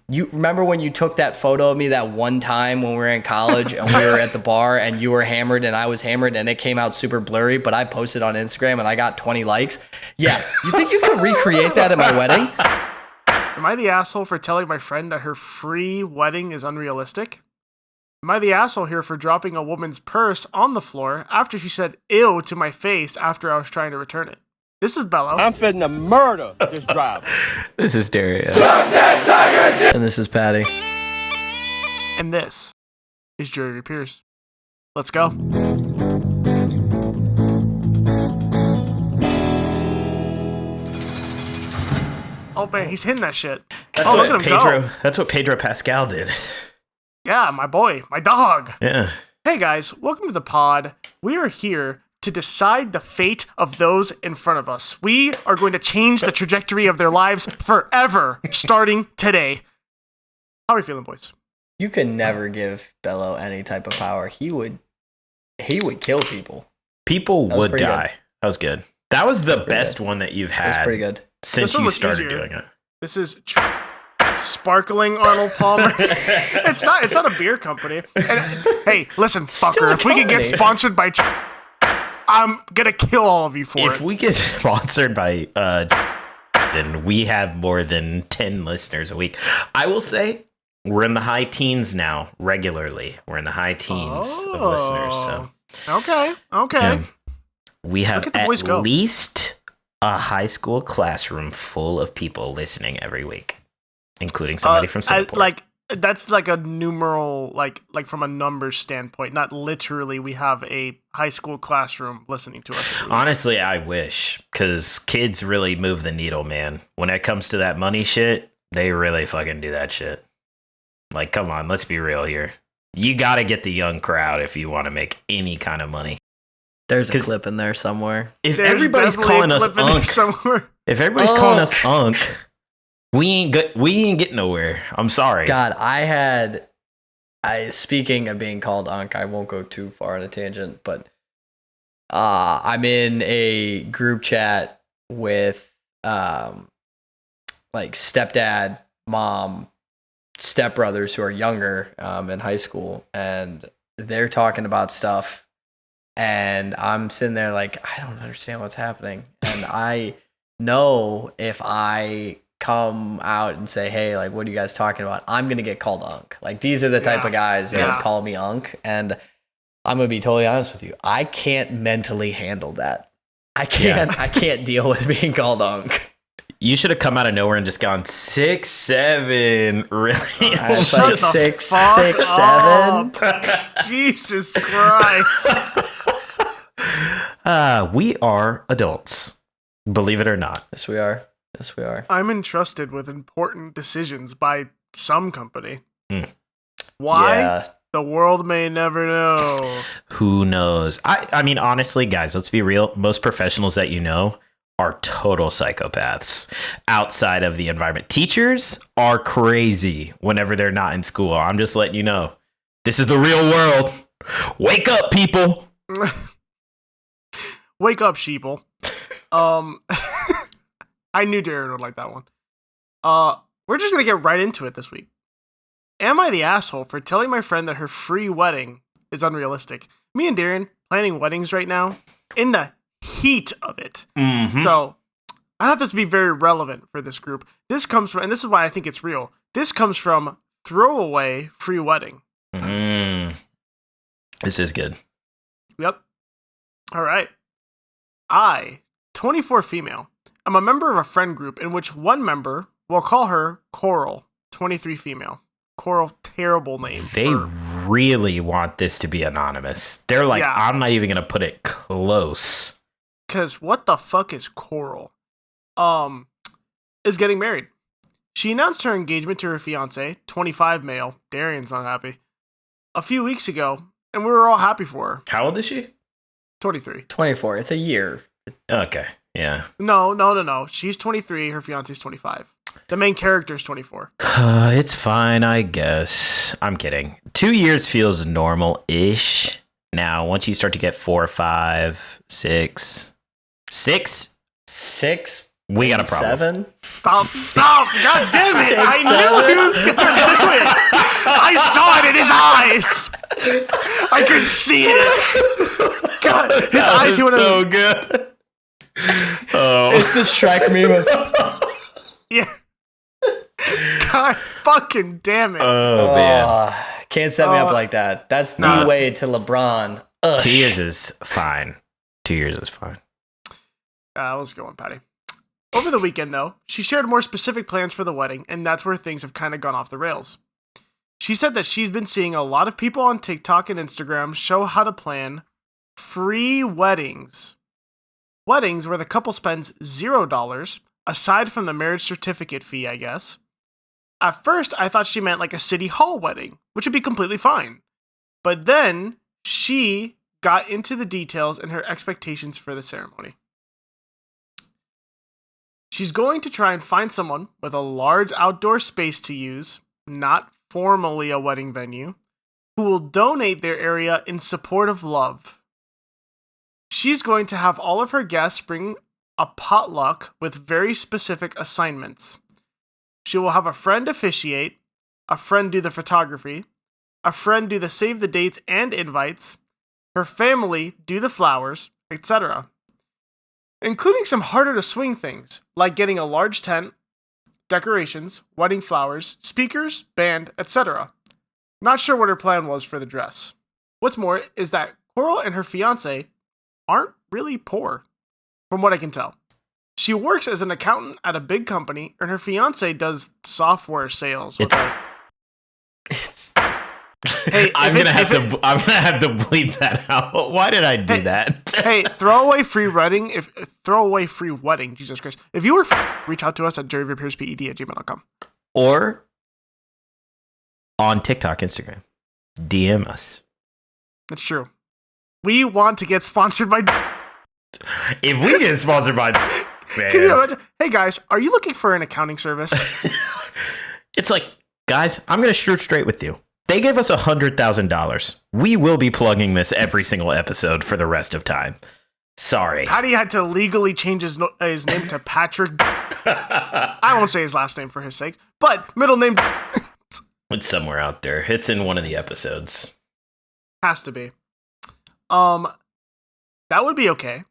You remember when you took that photo of me that one time when we were in college and we were at the bar and you were hammered and I was hammered and it came out super blurry, but I posted on Instagram and I got 20 likes? Yeah. You think you can recreate that at my wedding? Am I the asshole for telling my friend that her free wedding is unrealistic? Am I the asshole here for dropping a woman's purse on the floor after she said ew to my face after I was trying to return it? This is Bello. I'm fitting to murder this driver. This is Daria. And this is Patty. And this is Jury Pierce. Let's go. Oh man, he's hitting that shit. That's what Pedro Pascal did. Yeah, my boy, my dog. Yeah. Hey guys, welcome to the pod. We are here to decide the fate of those in front of us. We are going to change the trajectory of their lives forever, starting today. How are you feeling, boys? You can never give Bello any type of power. He would kill people. People would die. Good. That was good. That was the best one that you've had. That's pretty good. Since you started doing it. This is sparkling Arnold Palmer. It's not a beer company. And, hey, listen, fucker. If we could get sponsored by I'm gonna kill all of you for it. If we get sponsored by then we have more than 10 listeners a week. I will say we're in the high teens now, regularly. We're in the high teens of listeners. So Okay. yeah. We have at least a high school classroom full of people listening every week, including somebody from Singapore. That's like a numeral, like from a numbers standpoint, not literally. We have a high school classroom listening to us. Honestly, I wish, because kids really move the needle, man. When it comes to that money shit, they really fucking do that shit. Like, come on, let's be real here. You got to get the young crowd if you want to make any kind of money. There's a clip in there somewhere. If everybody's calling us unk, if everybody's calling us unk, we ain't getting nowhere. I'm sorry. God, speaking of being called unk, I won't go too far on a tangent, but I'm in a group chat with like stepdad, mom, stepbrothers who are younger in high school, and they're talking about stuff. And I'm sitting there like, I don't understand what's happening. And I know if I come out and say, hey, like, what are you guys talking about? I'm going to get called unk. Like, these are the type of guys that call me unk. And I'm going to be totally honest with you. I can't mentally handle that. I can't deal with being called unk. You should have come out of nowhere and just gone 6'7". Really? Like 6'7". Jesus Christ. We are adults. Believe it or not. Yes, we are. Yes, we are. I'm entrusted with important decisions by some company. Why? Yeah. The world may never know. Who knows? I mean, honestly, guys, let's be real. Most professionals that you know are total psychopaths outside of the environment. Teachers are crazy whenever they're not in school. I'm just letting you know. This is the real world. Wake up, people. Wake up, sheeple. I knew Darren would like that one. We're just going to get right into it this week. Am I the asshole for telling my friend that her free wedding is unrealistic? Me and Darren planning weddings right now in the heat of it. Mm-hmm. So I thought this would be very relevant for this group. This comes from, and this is why I think it's real. This comes from Throwaway Free Wedding. This is good. Yep. All right. I, 24 female, am a member of a friend group in which one member, we'll call her Coral, 23 female. Coral, terrible name. They really want this to be anonymous. They're like, I'm not even going to put it close. Because what the fuck is Coral? Is getting married. She announced her engagement to her fiance, 25 male, Darian's not happy, a few weeks ago, and we were all happy for her. How old is she? 23. 24. It's a year. Okay, yeah. No. She's 23, her fiance's 25. The main character is 24. It's fine, I guess. I'm kidding. 2 years feels normal-ish. Now, once you start to get 4, 5, 6... 6? 6 We got a problem. 7? Stop! God damn it! 6, I knew he was going to do it! I saw it in his eyes! I could see it! God, his eyes, he would have... so good. Oh. It's the Shrek meme. Yeah. God fucking damn it. Oh, man. Can't set me up like that. That's Nah. D-Wade to LeBron. Ugh. 2 years is fine. 2 years is fine. Let's go on, Patty. Over the weekend, though, she shared more specific plans for the wedding, and that's where things have kind of gone off the rails. She said that she's been seeing a lot of people on TikTok and Instagram show how to plan free weddings. Weddings where the couple spends $0, aside from the marriage certificate fee, I guess. At first, I thought she meant like a city hall wedding, which would be completely fine. But then, she got into the details and her expectations for the ceremony. She's going to try and find someone with a large outdoor space to use, not formally a wedding venue, who will donate their area in support of love. She's going to have all of her guests bring a potluck with very specific assignments. She will have a friend officiate, a friend do the photography, a friend do the save the dates and invites, her family do the flowers, etc. Including some harder to swing things, like getting a large tent, decorations, wedding flowers, speakers, band, etc. Not sure what her plan was for the dress. What's more is that Coral and her fiancé aren't really poor, from what I can tell. She works as an accountant at a big company, and her fiancé does software sales. Hey, I'm gonna have to bleep that out. Why did I do that? Hey, throwaway free wedding. Jesus Christ! If you were reach out to us at jerryvapearsped@gmail.com Or on TikTok, Instagram, DM us. That's true. We want to get sponsored by. If we get sponsored by, man. Can you imagine? Hey guys, are you looking for an accounting service? It's like, guys, I'm gonna shoot straight with you. They gave us $100,000. We will be plugging this every single episode for the rest of time. Sorry. Patty had to legally change his name to Patrick. I won't say his last name for his sake, but middle name. It's somewhere out there. It's in one of the episodes. Has to be. That would be okay.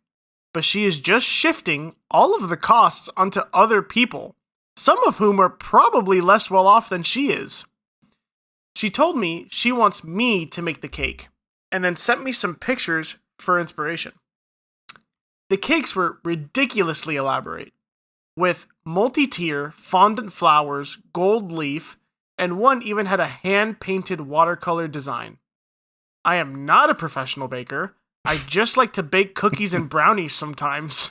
But she is just shifting all of the costs onto other people, some of whom are probably less well off than she is. She told me she wants me to make the cake, and then sent me some pictures for inspiration. The cakes were ridiculously elaborate, with multi-tier fondant flowers, gold leaf, and one even had a hand-painted watercolor design. I am not a professional baker. I just like to bake cookies and brownies sometimes.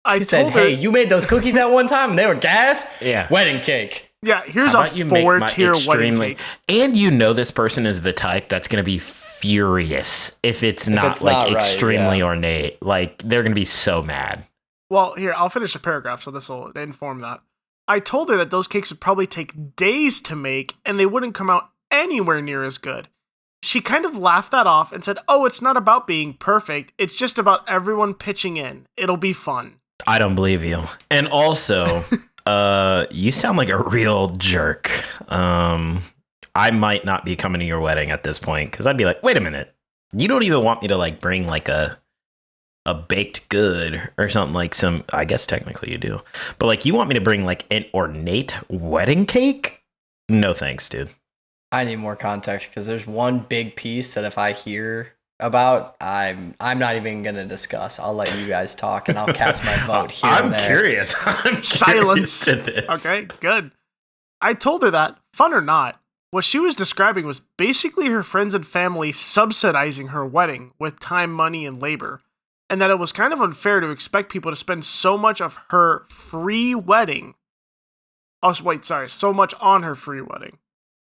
He said, hey, you made those cookies that one time and they were gas? Yeah. Wedding cake. Yeah, here's How a about you make my 4-tier wedding cake. And you know this person is the type that's going to be furious if it's not extremely ornate. Like, they're going to be so mad. Well, here, I'll finish the paragraph so this will inform that. I told her that those cakes would probably take days to make and they wouldn't come out anywhere near as good. She kind of laughed that off and said, oh, it's not about being perfect. It's just about everyone pitching in. It'll be fun. I don't believe you. And also, you sound like a real jerk. I might not be coming to your wedding at this point because I'd be like, wait a minute. You don't even want me to like bring like a baked good or something, like some, I guess technically you do. But like you want me to bring like an ornate wedding cake? No thanks, dude. I need more context because there's one big piece that if I hear about, I'm not even gonna discuss. I'll let you guys talk and I'll cast my vote here and there. I'm curious. Silence. To this. Okay, good. I told her that, fun or not, what she was describing was basically her friends and family subsidizing her wedding with time, money, and labor, and that it was kind of unfair to expect people to spend so much of her free wedding. Oh, wait, sorry, so much on her free wedding.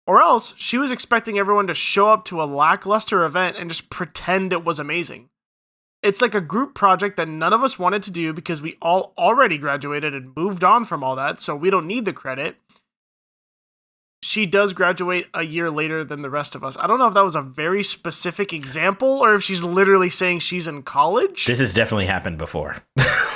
Or else, she was expecting everyone to show up to a lackluster event and just pretend it was amazing. It's like a group project that none of us wanted to do because we all already graduated and moved on from all that, so we don't need the credit. She does graduate a year later than the rest of us. I don't know if that was a very specific example or if she's literally saying she's in college. This has definitely happened before.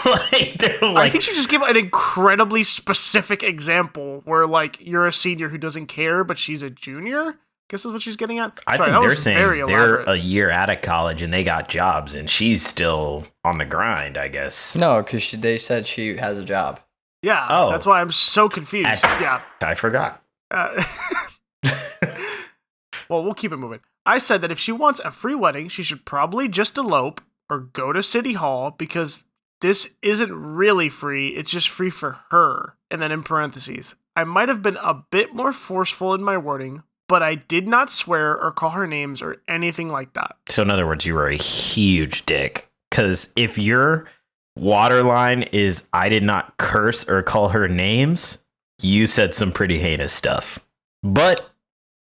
I think she just gave an incredibly specific example where, like, you're a senior who doesn't care, but she's a junior. Guess that's what she's getting at. I think they're saying they're a year out of college and they got jobs, and she's still on the grind, I guess. No, because they said she has a job. Yeah, that's why I'm so confused. I forgot. Well, we'll keep it moving. I said that if she wants a free wedding, she should probably just elope or go to City Hall because this isn't really free. It's just free for her. And then in parentheses, I might have been a bit more forceful in my wording, but I did not swear or call her names or anything like that. So in other words, you were a huge dick. Because if your waterline is I did not curse or call her names, you said some pretty heinous stuff. But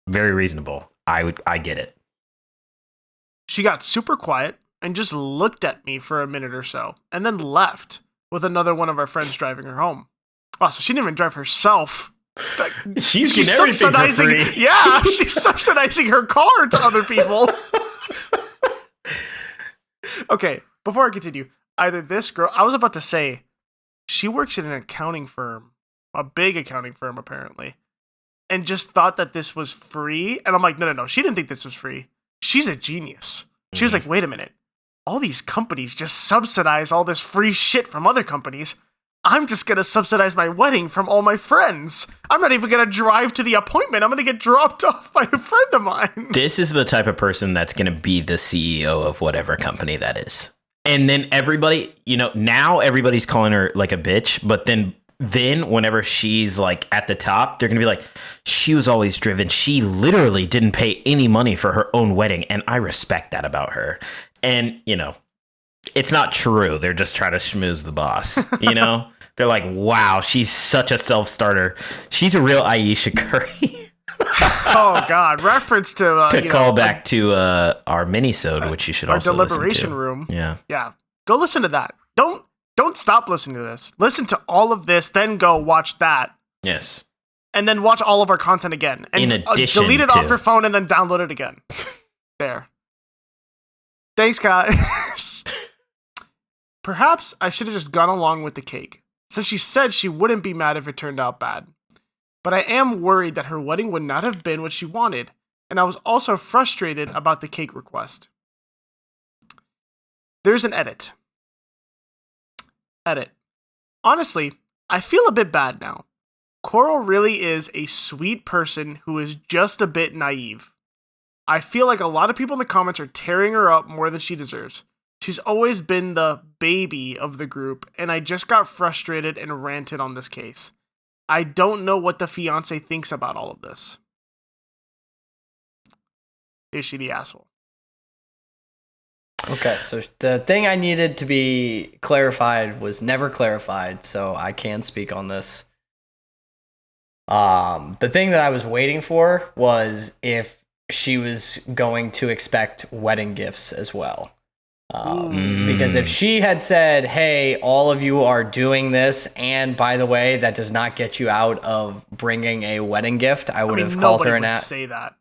very reasonable. I get it. She got super quiet and just looked at me for a minute or so, and then left with another one of our friends driving her home. Oh, so she didn't even drive herself. She's subsidizing. Yeah, she's subsidizing her car to other people. Okay, before I continue, either this girl, I was about to say, she works in an accounting firm, a big accounting firm apparently, and just thought that this was free. And I'm like, no. She didn't think this was free. She's a genius. She was like, wait a minute. All these companies just subsidize all this free shit from other companies. I'm just going to subsidize my wedding from all my friends. I'm not even going to drive to the appointment. I'm going to get dropped off by a friend of mine. This is the type of person that's going to be the CEO of whatever company that is. And then everybody, now everybody's calling her like a bitch, but then whenever she's like at the top, they're going to be like, she was always driven. She literally didn't pay any money for her own wedding. And I respect that about her. And, it's not true. They're just trying to schmooze the boss, They're like, wow, she's such a self-starter. She's a real Aisha Curry. Oh, God. Reference to... call back to our mini-sode, which you should also listen to. Our deliberation room. Yeah. Yeah. Go listen to that. Don't stop listening to this. Listen to all of this, then go watch that. Yes. And then watch all of our content again. And in addition delete it off your phone and then download it again. There. Thanks, guys. Perhaps I should have just gone along with the cake, since she said she wouldn't be mad if it turned out bad. But I am worried that her wedding would not have been what she wanted, and I was also frustrated about the cake request. There's an edit. Honestly, I feel a bit bad now. Coral really is a sweet person who is just a bit naive. I feel like a lot of people in the comments are tearing her up more than she deserves. She's always been the baby of the group, and I just got frustrated and ranted on this case. I don't know what the fiancé thinks about all of this. Is she the asshole? Okay, so the thing I needed to be clarified was never clarified, so I can speak on this. The thing that I was waiting for was if she was going to expect wedding gifts as well. Because if she had said, hey, all of you are doing this, and by the way, that does not get you out of bringing a wedding gift, I would have called her an ass. Say that.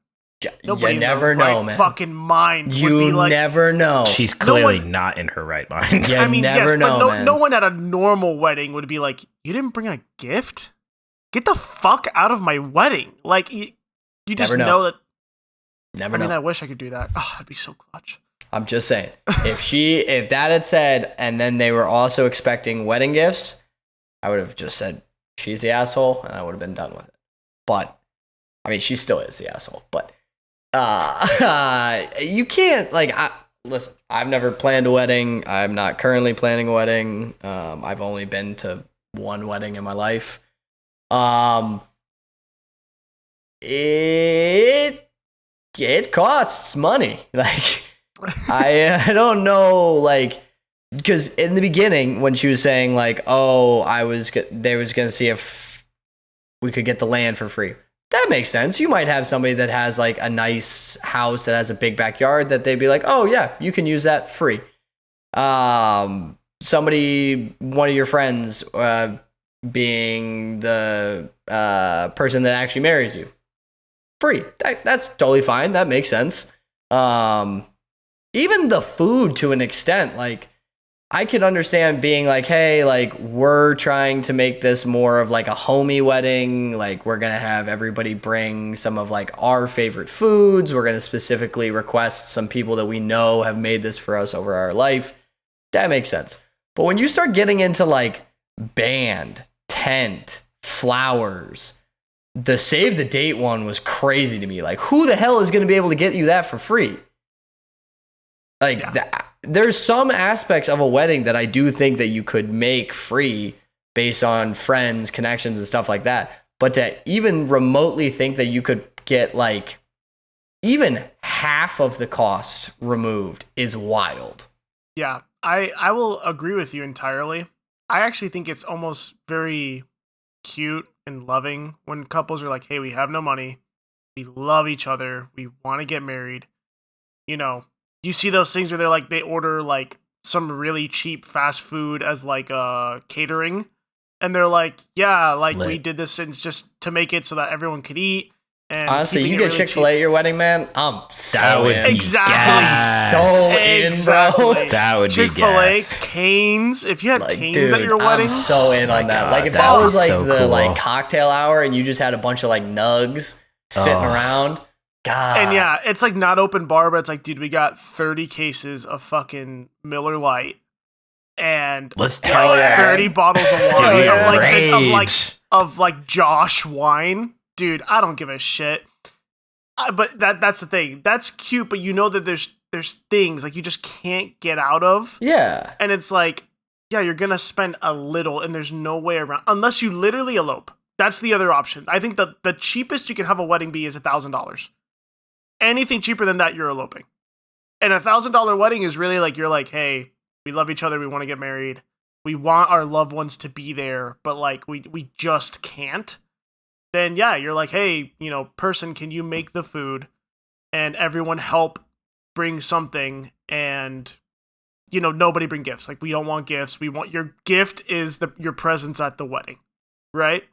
Nobody you never know, man. Fucking mind. You would be like, never know. She's clearly not in her right mind. You never know, but man. No one at a normal wedding would be like, you didn't bring a gift? Get the fuck out of my wedding. Like, you just know that. Never know. I wish I could do that. Oh, that'd be so clutch. I'm just saying, if that had said, and then they were also expecting wedding gifts, I would have just said, she's the asshole, and I would have been done with it. But, I mean, she still is the asshole, but you can't, listen, I've never planned a wedding. I'm not currently planning a wedding. I've only been to one wedding in my life. It costs money. I don't know, because in the beginning when she was saying they was gonna see if we could get the land for free. That makes sense. You might have somebody that has a nice house that has a big backyard that they'd be like, oh yeah, you can use that free. Somebody, one of your friends, being the person that actually marries you, free. That's totally fine. That makes sense. Even the food to an extent, I could understand being like, hey, like we're trying to make this more of like a homey wedding. Like we're going to have everybody bring some of like our favorite foods. We're going to specifically request some people that we know have made this for us over our life. That makes sense. But when you start getting into like band, tent, flowers, the save the date one was crazy to me. Like who the hell is going to be able to get you that for free? Like there's some aspects of a wedding that I do think that you could make free based on friends, connections, and stuff like that. But to even remotely think that you could get like even half of the cost removed is wild. Yeah, I will agree with you entirely. I actually think it's almost very cute and loving when couples are like, hey, we have no money. We love each other. We want to get married. You know, you see those things where they're like, they order like some really cheap fast food as like catering. And they're like, yeah, like we did this and it's just to make it so that everyone could eat. And honestly, you get really Chick-fil-A at your wedding, man. I'm so in. Exactly. So in, bro. That would Chick-fil-A, be gas. Canes. If you had like, Canes dude, at your wedding, I'm so in on that. God, Like if that was like so the cool. like cocktail hour and you just had a bunch of like nugs sitting around. God. And yeah, it's like not open bar, but it's like, dude, we got 30 cases of fucking Miller Lite and Let's tell you 30 bottles of Dude, wine of like Josh wine. Dude, I don't give a shit. But that's the thing. That's cute, but you know that there's things like you just can't get out of. Yeah. And it's like, yeah, you're going to spend a little and there's no way around unless you literally elope. That's the other option. I think the cheapest you can have a wedding be is $1,000. Anything cheaper than that, you're eloping. And $1,000 wedding is really like, you're like, hey, we love each other. We want to get married. We want our loved ones to be there, but like we just can't. Then yeah, you're like, hey, you know, person, can you make the food and everyone help bring something and, you know, nobody bring gifts. Like we don't want gifts. We want your gift is your presence at the wedding. Right?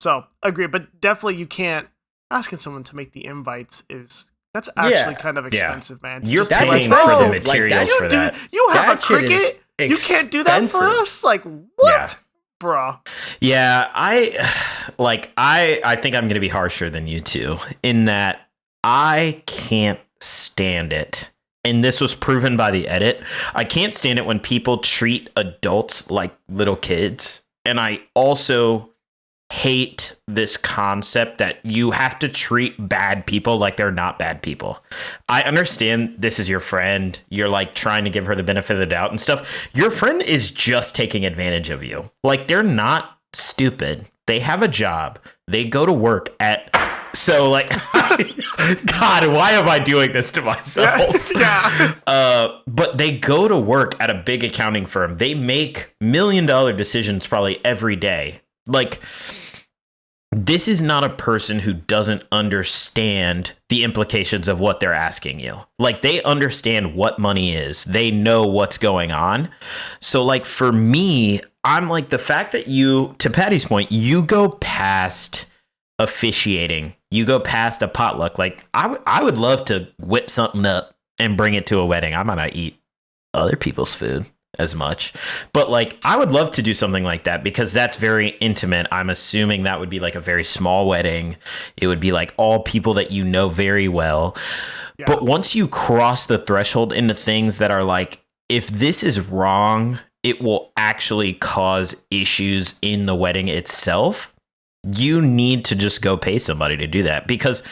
So agree, but definitely you can't asking someone to make the invites that's actually kind of expensive, man. You're That's paying for expensive. the Like, materials for that. You have That a shit is Cricut? You can't do that for expensive. us? Like what? Bruh. Yeah, I think I'm going to be harsher than you two in that I can't stand it. And this was proven by the edit. I can't stand it when people treat adults like little kids. And I also hate this concept that you have to treat bad people like they're not bad people. I understand this is your friend. You're like trying to give her the benefit of the doubt and stuff. Your friend is just taking advantage of you. Like they're not stupid. They have a job. They go to work so like, God, why am I doing this to myself? Yeah. But they go to work at a big accounting firm. They make $1 million decisions probably every day. Like, this is not a person who doesn't understand the implications of what they're asking you. Like, they understand what money is. They know what's going on. So, like, for me, I'm like, the fact that you, to Patty's point, you go past officiating. You go past a potluck. Like, I would love to whip something up and bring it to a wedding. I might not eat other people's food as much, but like I would love to do something like that because that's very intimate. I'm assuming that would be like a very small wedding. It would be like all people that you know very well. Yeah. But once you cross the threshold into things that are like, if this is wrong, it will actually cause issues in the wedding itself. You need to just go pay somebody to do that, because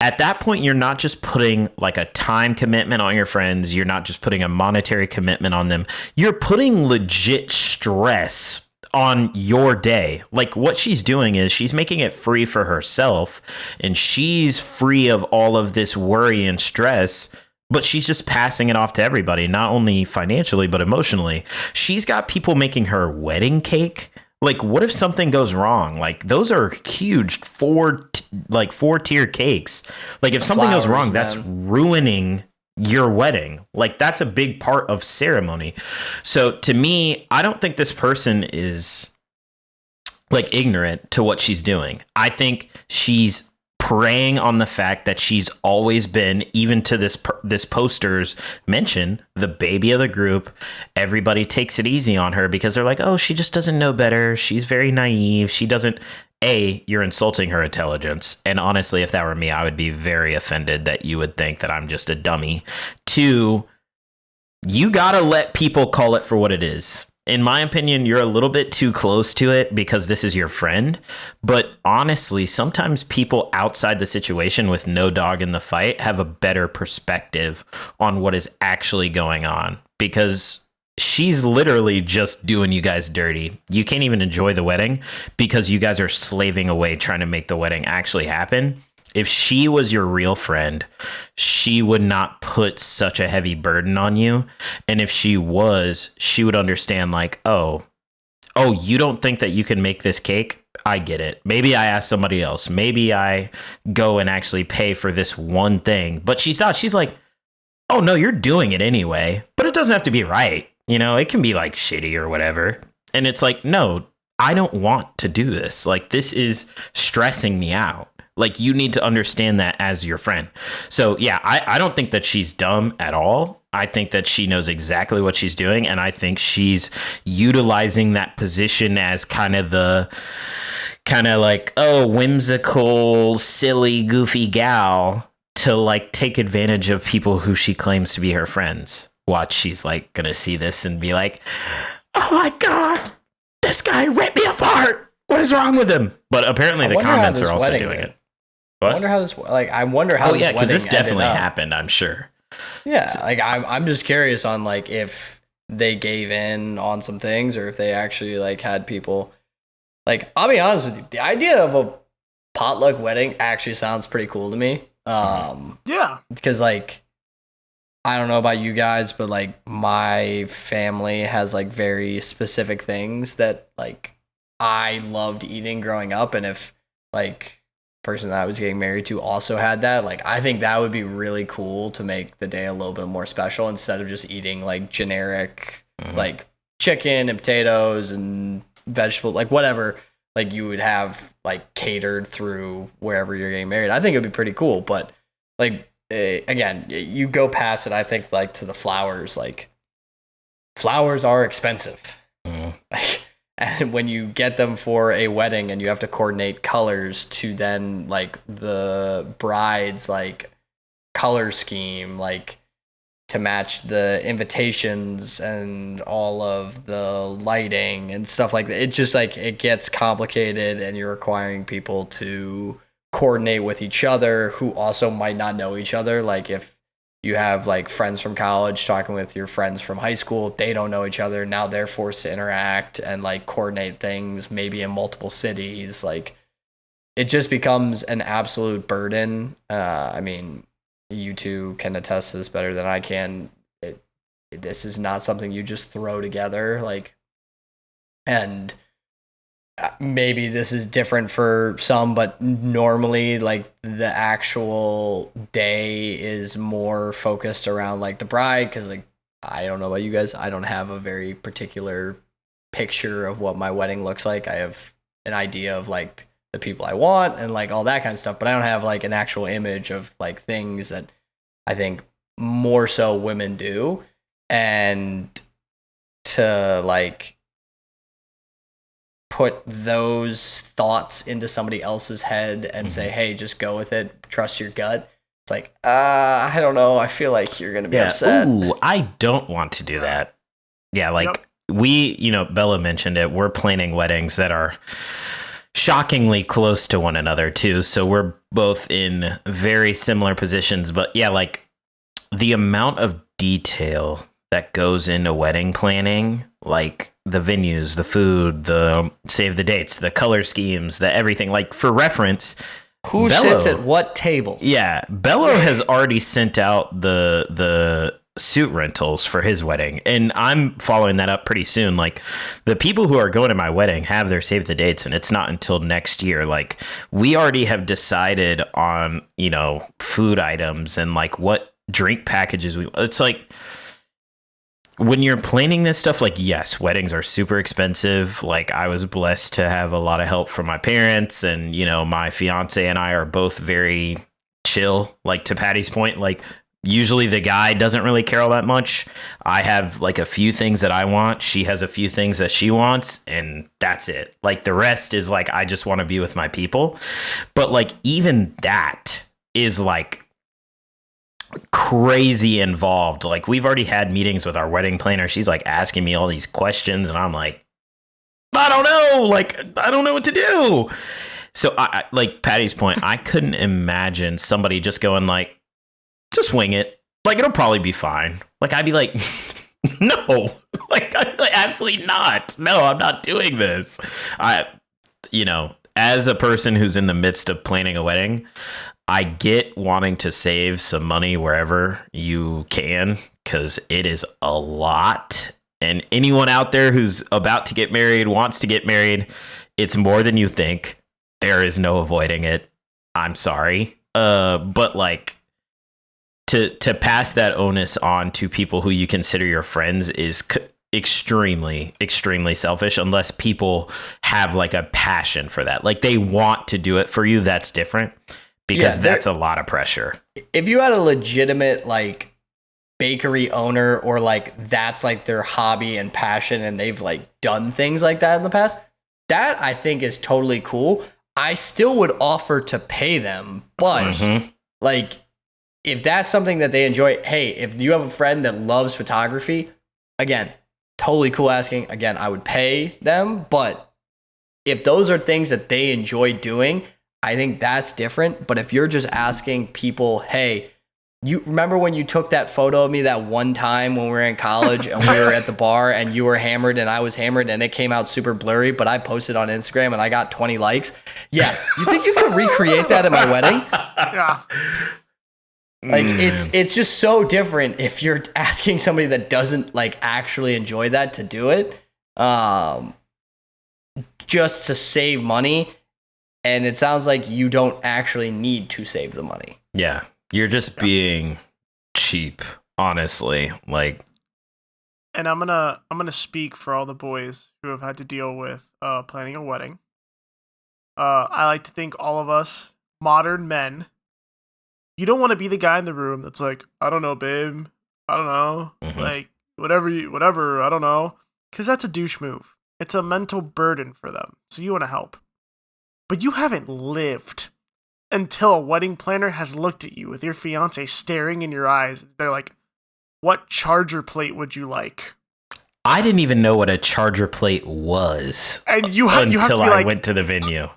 at that point, you're not just putting like a time commitment on your friends. You're not just putting a monetary commitment on them. You're putting legit stress on your day. Like what she's doing is she's making it free for herself, and she's free of all of this worry and stress, but she's just passing it off to everybody, not only financially, but emotionally. She's got people making her wedding cake. Like, what if something goes wrong? Like, those are huge four-tier cakes. Like, if something goes wrong, that's ruining your wedding. Like, that's a big part of ceremony. So, to me, I don't think this person is, like, ignorant to what she's doing. I think she's preying on the fact that she's always been, even to this poster's mention, the baby of the group. Everybody takes it easy on her because they're like, oh, she just doesn't know better. She's very naive. She doesn't. You're insulting her intelligence. And honestly, if that were me, I would be very offended that you would think that I'm just a dummy. 2, you gotta let people call it for what it is. In my opinion, you're a little bit too close to it because this is your friend. But honestly, sometimes people outside the situation with no dog in the fight have a better perspective on what is actually going on, because she's literally just doing you guys dirty. You can't even enjoy the wedding because you guys are slaving away trying to make the wedding actually happen. If she was your real friend, she would not put such a heavy burden on you. And if she was, she would understand like, oh, you don't think that you can make this cake? I get it. Maybe I ask somebody else. Maybe I go and actually pay for this one thing. But she's not. She's like, oh, no, you're doing it anyway. But it doesn't have to be right. You know, it can be like shitty or whatever. And it's like, no, I don't want to do this. Like, this is stressing me out. Like, you need to understand that as your friend. So, yeah, I don't think that she's dumb at all. I think that she knows exactly what she's doing. And I think she's utilizing that position as kind of like, oh, whimsical, silly, goofy gal to like take advantage of people who she claims to be her friends. Watch, she's like going to see this and be like, oh my God, this guy ripped me apart. What is wrong with him? But apparently the comments are also doing it. What? I wonder how this, like, I wonder how this yeah, because wedding this definitely ended up. happened, I'm sure. Yeah, so, like, I'm just curious on, like, if they gave in on some things or if they actually, like, had people, like, I'll be honest with you, the idea of a potluck wedding actually sounds pretty cool to me. Yeah. Because, like, I don't know about you guys, but, like, my family has, like, very specific things that, like, I loved eating growing up. And if, like, person that I was getting married to also had that, like, I think that would be really cool to make the day a little bit more special instead of just eating like generic like chicken and potatoes and vegetable, like whatever, like you would have like catered through wherever you're getting married. I think it'd be pretty cool. But like again, you go past it, I think, like to the flowers, like flowers are expensive. And when you get them for a wedding and you have to coordinate colors to then like the bride's like color scheme, like to match the invitations and all of the lighting and stuff like that, it just like it gets complicated and you're requiring people to coordinate with each other who also might not know each other. Like if you have like friends from college talking with your friends from high school, they don't know each other. Now they're forced to interact and like coordinate things maybe in multiple cities. Like it just becomes an absolute burden. I mean, you two can attest to this better than I can. This is not something you just throw together. Like, and maybe this is different for some, but normally like the actual day is more focused around like the bride, because like I don't know about you guys, I don't have a very particular picture of what my wedding looks like. I have an idea of like the people I want and like all that kind of stuff, but I don't have like an actual image of like things that I think more so women do. And to like put those thoughts into somebody else's head and say, hey, just go with it, trust your gut. It's like, I don't know. I feel like you're going to be upset. Ooh, I don't want to do that. Yeah, like we, Bella mentioned it. We're planning weddings that are shockingly close to one another too. So we're both in very similar positions. But yeah, like the amount of detail that goes into wedding planning, like the venues, the food, the save the dates, the color schemes, the everything. Like for reference, who sits at what table? Yeah, Bello has already sent out the suit rentals for his wedding, and I'm following that up pretty soon. Like the people who are going to my wedding have their save the dates, and it's not until next year. Like we already have decided on food items and like what drink packages it's like when you're planning this stuff, like, yes, weddings are super expensive. Like, I was blessed to have a lot of help from my parents, and, you know, my fiance and I are both very chill. Like, to Patty's point, like, usually the guy doesn't really care all that much. I have like a few things that I want. She has a few things that she wants, and that's it. Like, the rest is like, I just want to be with my people. But like, even that is like crazy involved. Like, we've already had meetings with our wedding planner. She's like asking me all these questions, and I'm like, I don't know. Like, I don't know what to do. So I like Patty's point, I couldn't imagine somebody just going like, just wing it. Like, it'll probably be fine. Like, I'd be like, no, like, absolutely not. No, I'm not doing this. You know, as a person who's in the midst of planning a wedding, I get wanting to save some money wherever you can, because it is a lot. And anyone out there who's about to get married, wants to get married, it's more than you think. There is no avoiding it. I'm sorry. But like, to pass that onus on to people who you consider your friends is extremely, extremely selfish, unless people have like a passion for that. Like, they want to do it for you. That's different, because that's a lot of pressure. If you had a legitimate like bakery owner, or like that's like their hobby and passion, and they've like done things like that in the past, that I think is totally cool. I still would offer to pay them, but like, if that's something that they enjoy, hey, if you have a friend that loves photography, again, totally cool asking. Again, I would pay them. But if those are things that they enjoy doing, I think that's different. But if you're just asking people, hey, you remember when you took that photo of me that one time when we were in college and we were at the bar and you were hammered and I was hammered and it came out super blurry, but I posted on Instagram and I got 20 likes. Yeah. You think you can recreate that at my wedding? Yeah. Like, it's just so different if you're asking somebody that doesn't like actually enjoy that to do it, just to save money. And it sounds like you don't actually need to save the money. Yeah, you're just being cheap, honestly. Like, And I'm gonna speak for all the boys who have had to deal with planning a wedding. I like to think all of us modern men, you don't want to be the guy in the room that's like, I don't know, babe. I don't know. Like, whatever, I don't know. Because that's a douche move. It's a mental burden for them. So you want to help. But you haven't lived until a wedding planner has looked at you with your fiance staring in your eyes. They're like, what charger plate would you like? I didn't even know what a charger plate was. And you have to be until like, I went to the venue.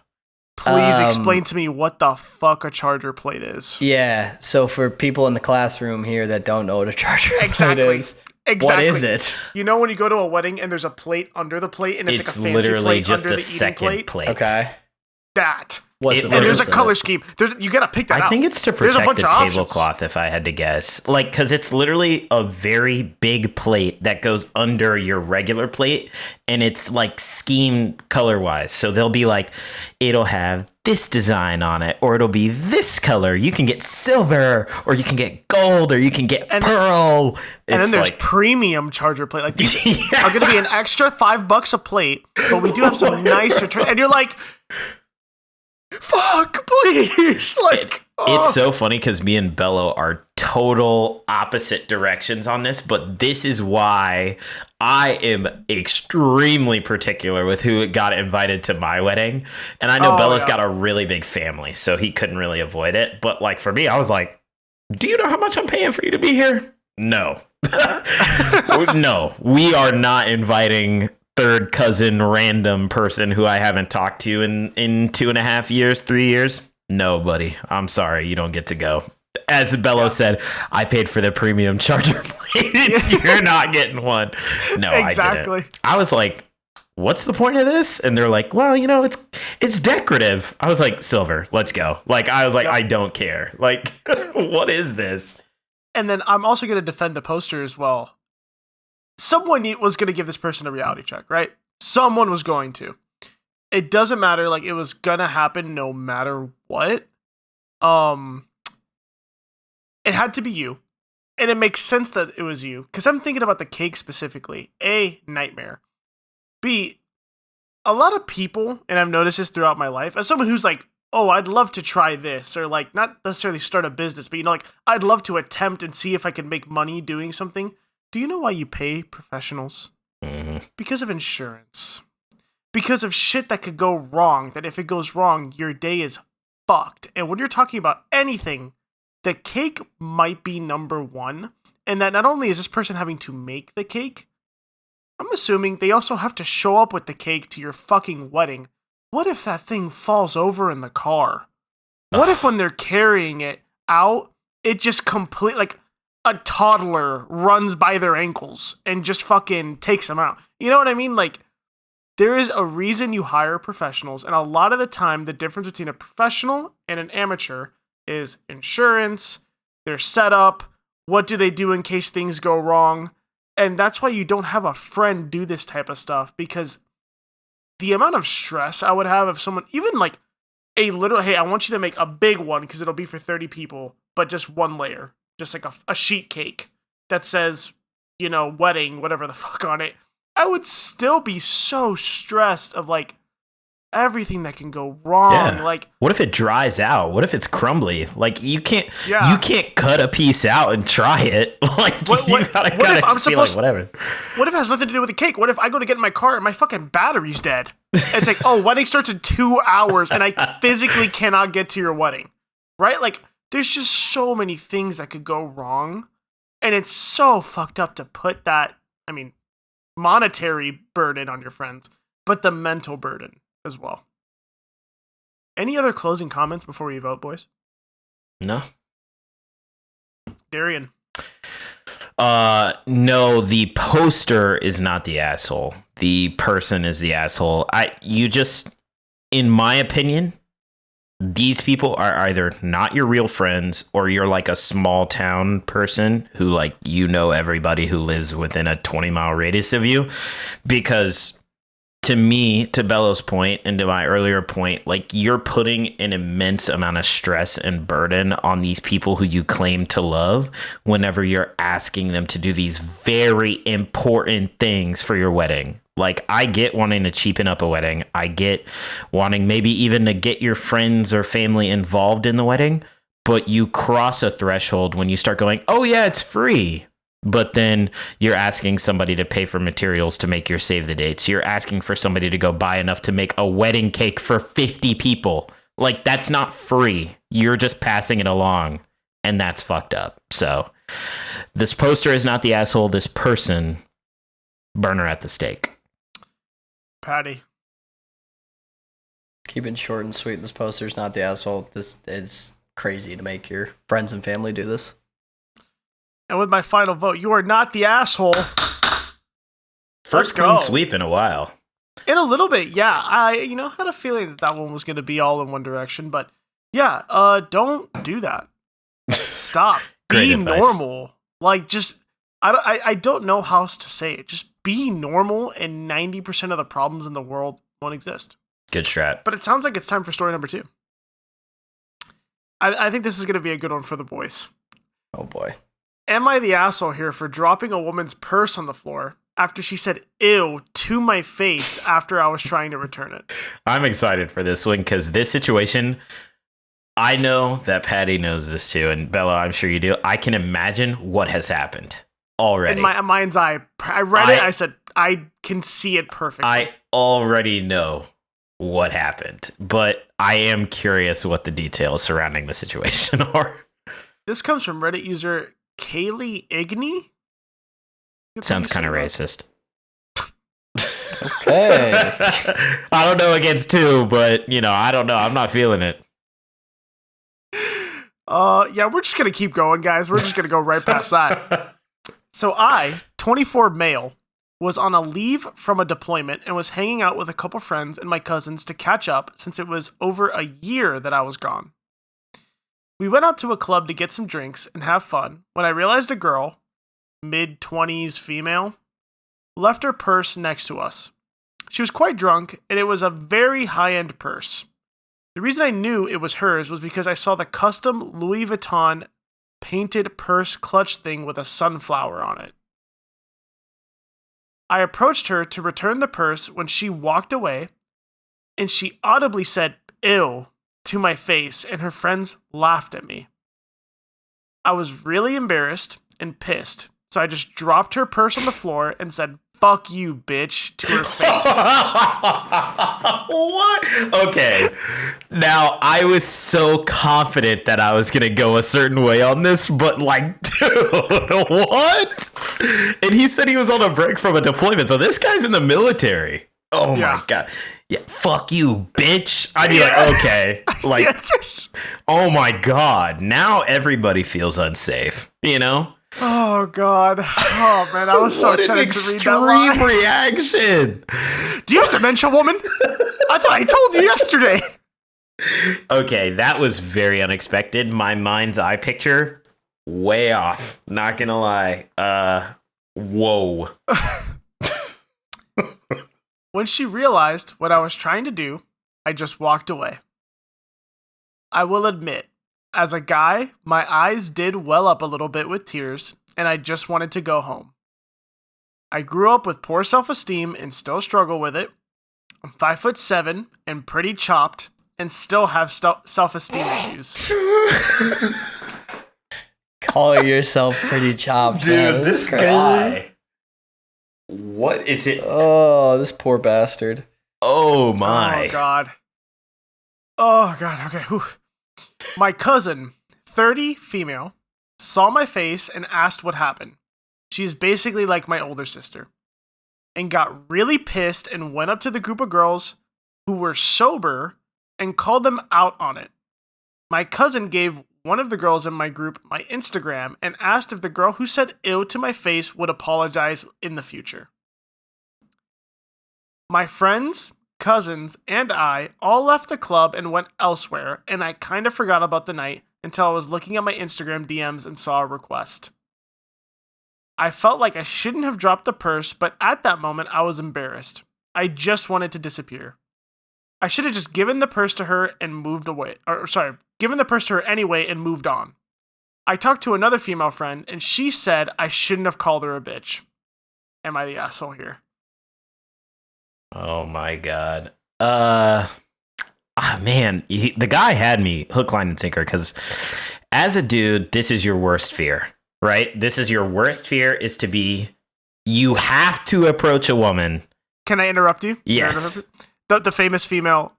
Please explain to me what the fuck a charger plate is. Yeah. So for people in the classroom here that don't know what a charger plate is, what is it? You know when you go to a wedding and there's a plate under the plate and it's like a fancy literally plate just under a the eating second plate? Okay. That. What's And there's a color scheme. You gotta pick that out. I think it's to There's a protect bunch the of options. tablecloth, if I had to guess. Like, because it's literally a very big plate that goes under your regular plate, and it's like schemed color-wise. So they'll be like, it'll have this design on it, or it'll be this color. You can get silver, or you can get gold, or you can get pearl. And then there's like, premium charger plate. Like, these are going to be an extra $5 a plate, but we do have some nicer. And you're like, fuck, please. Like, It's so funny because me and Bello are total opposite directions on this, but this is why I am extremely particular with who got invited to my wedding. And I know Bello's got a really big family, so he couldn't really avoid it. But like, for me, I was like, do you know how much I'm paying for you to be here? No. No, we are not inviting third cousin random person who I haven't talked to in 2.5 years, 3 years. No, buddy. I'm sorry. You don't get to go. As Bello said, I paid for the premium charger plates. You're not getting one. No, exactly. I didn't. I was like, what's the point of this? And they're like, well, you know, it's decorative. I was like, silver, let's go. Like, I was like, I don't care. Like, what is this? And then I'm also going to defend the poster as well. Someone was going to give this person a reality check, right? Someone was going to. It doesn't matter. Like, it was going to happen no matter what. It had to be you. and it makes sense that it was you, because I'm thinking about the cake specifically. A, nightmare. B, a lot of people, and I've noticed this throughout my life, as someone who's like, oh, I'd love to try this, or like not necessarily start a business, but like I'd love to attempt and see if I can make money doing something. Do you know why you pay professionals? Mm-hmm. Because of insurance. Because of shit that could go wrong, that if it goes wrong, your day is fucked. And when you're talking about anything, the cake might be number one. And that not only is this person having to make the cake, I'm assuming they also have to show up with the cake to your fucking wedding. What if that thing falls over in the car? What if when they're carrying it out, it just like a toddler runs by their ankles and just fucking takes them out? You know what I mean? Like, there is a reason you hire professionals, and a lot of the time, the difference between a professional and an amateur is insurance, their setup, what do they do in case things go wrong, and that's why you don't have a friend do this type of stuff, because the amount of stress I would have if someone, even like a little, hey, I want you to make a big one because it'll be for 30 people, but just one layer, just like a sheet cake that says, you know, wedding, whatever the fuck on it. I would still be so stressed of like everything that can go wrong. Yeah. Like, what if it dries out? What if it's crumbly? Like you can't cut a piece out and try it. Like you gotta whatever. What if it has nothing to do with the cake? What if I go to get in my car and my fucking battery's dead? It's like, oh, wedding starts in 2 hours and I physically cannot get to your wedding, right? Like, there's just so many things that could go wrong, and it's so fucked up to put that, I mean, monetary burden on your friends, but the mental burden as well. Any other closing comments before we vote, boys? No. Darian. No, the poster is not the asshole. The person is the asshole. In my opinion, these people are either not your real friends or you're like a small town person who like, you know, everybody who lives within a 20-mile radius of you. Because to me, to Bello's point and to my earlier point, like you're putting an immense amount of stress and burden on these people who you claim to love whenever you're asking them to do these very important things for your wedding. Like, I get wanting to cheapen up a wedding. I get wanting maybe even to get your friends or family involved in the wedding. But you cross a threshold when you start going, oh, yeah, it's free. But then you're asking somebody to pay for materials to make your save the dates. You're asking for somebody to go buy enough to make a wedding cake for 50 people. Like, that's not free. You're just passing it along. And that's fucked up. So this poster is not the asshole. This person, burner at the stake. Patty. Keeping short and sweet. This poster's not the asshole. This is crazy to make your friends and family do this. And with my final vote, you are not the asshole. First clean sweep in a while. In a little bit, yeah. I had a feeling that one was going to be all in one direction, but yeah, don't do that. Stop. Be normal. Like, just, I don't know how else to say it. Just be normal, and 90% of the problems in the world won't exist. Good strat. But it sounds like it's time for story number 2. I think this is going to be a good one for the boys. Oh, boy. Am I the asshole here for dropping a woman's purse on the floor after she said ew to my face after I was trying to return it? I'm excited for this one because this situation, I know that Patty knows this too, and Bella, I'm sure you do. I can imagine what has happened already. In my mind's eye, I read it, I said, I can see it perfectly. I already know what happened, but I am curious what the details surrounding the situation are. This comes from Reddit user Kaylee Igny. Sounds kind of racist. Okay. I don't know against 2, but I don't know. I'm not feeling it. Yeah, we're just gonna keep going, guys. We're just gonna go right past that. So I, 24 male, was on a leave from a deployment and was hanging out with a couple friends and my cousins to catch up since it was over a year that I was gone. We went out to a club to get some drinks and have fun when I realized a girl, mid-20s female, left her purse next to us. She was quite drunk, and it was a very high-end purse. The reason I knew it was hers was because I saw the custom Louis Vuitton painted purse clutch thing with a sunflower on it. I approached her to return the purse when she walked away, and she audibly said, "Ew," to my face, and her friends laughed at me. I was really embarrassed and pissed, so I just dropped her purse on the floor and said, "Fuck you, bitch," to her face. What? Okay. Now, I was so confident that I was going to go a certain way on this, but like, dude, what? And he said he was on a break from a deployment, so this guy's in the military. Oh Yeah. my God. Yeah, fuck you, bitch. I'd be like, okay. Like, Yes. oh my God. Now everybody feels unsafe, you know? Oh, God. Oh, man, I was so What an excited to read that line. extreme reaction. Do you have dementia, woman? I thought I told you yesterday. Okay, that was very unexpected. My mind's eye picture, way off. Not gonna lie. Whoa. When she realized what I was trying to do, I just walked away. I will admit, as a guy, my eyes did well up a little bit with tears, and I just wanted to go home. I grew up with poor self-esteem and still struggle with it. I'm 5'7" and pretty chopped, and still have self-esteem issues. Calling yourself pretty chopped. man. Dude, this crazy. guy. What is it? Oh, this poor bastard. Oh my. Oh, God. Oh, God. Okay. Whew. My cousin, 30, female, saw my face and asked what happened. She's basically like my older sister. And got really pissed and went up to the group of girls who were sober and called them out on it. My cousin gave one of the girls in my group my Instagram and asked if the girl who said "ew" to my face would apologize in the future. My friends, cousins, and I all left the club and went elsewhere, and I kind of forgot about the night until I was looking at my Instagram DMs and saw a request. I felt like I shouldn't have dropped the purse, but at that moment I was embarrassed. I just wanted to disappear. I should have just given the purse to her and moved away. Given the purse to her anyway and moved on. I talked to another female friend, and she said I shouldn't have called her a bitch. Am I the asshole here? Oh my God. Man, the guy had me hook, line, and sinker because as a dude, this is your worst fear, right? This is your worst fear is to be, you have to approach a woman. Can I interrupt you? Yes. The famous female,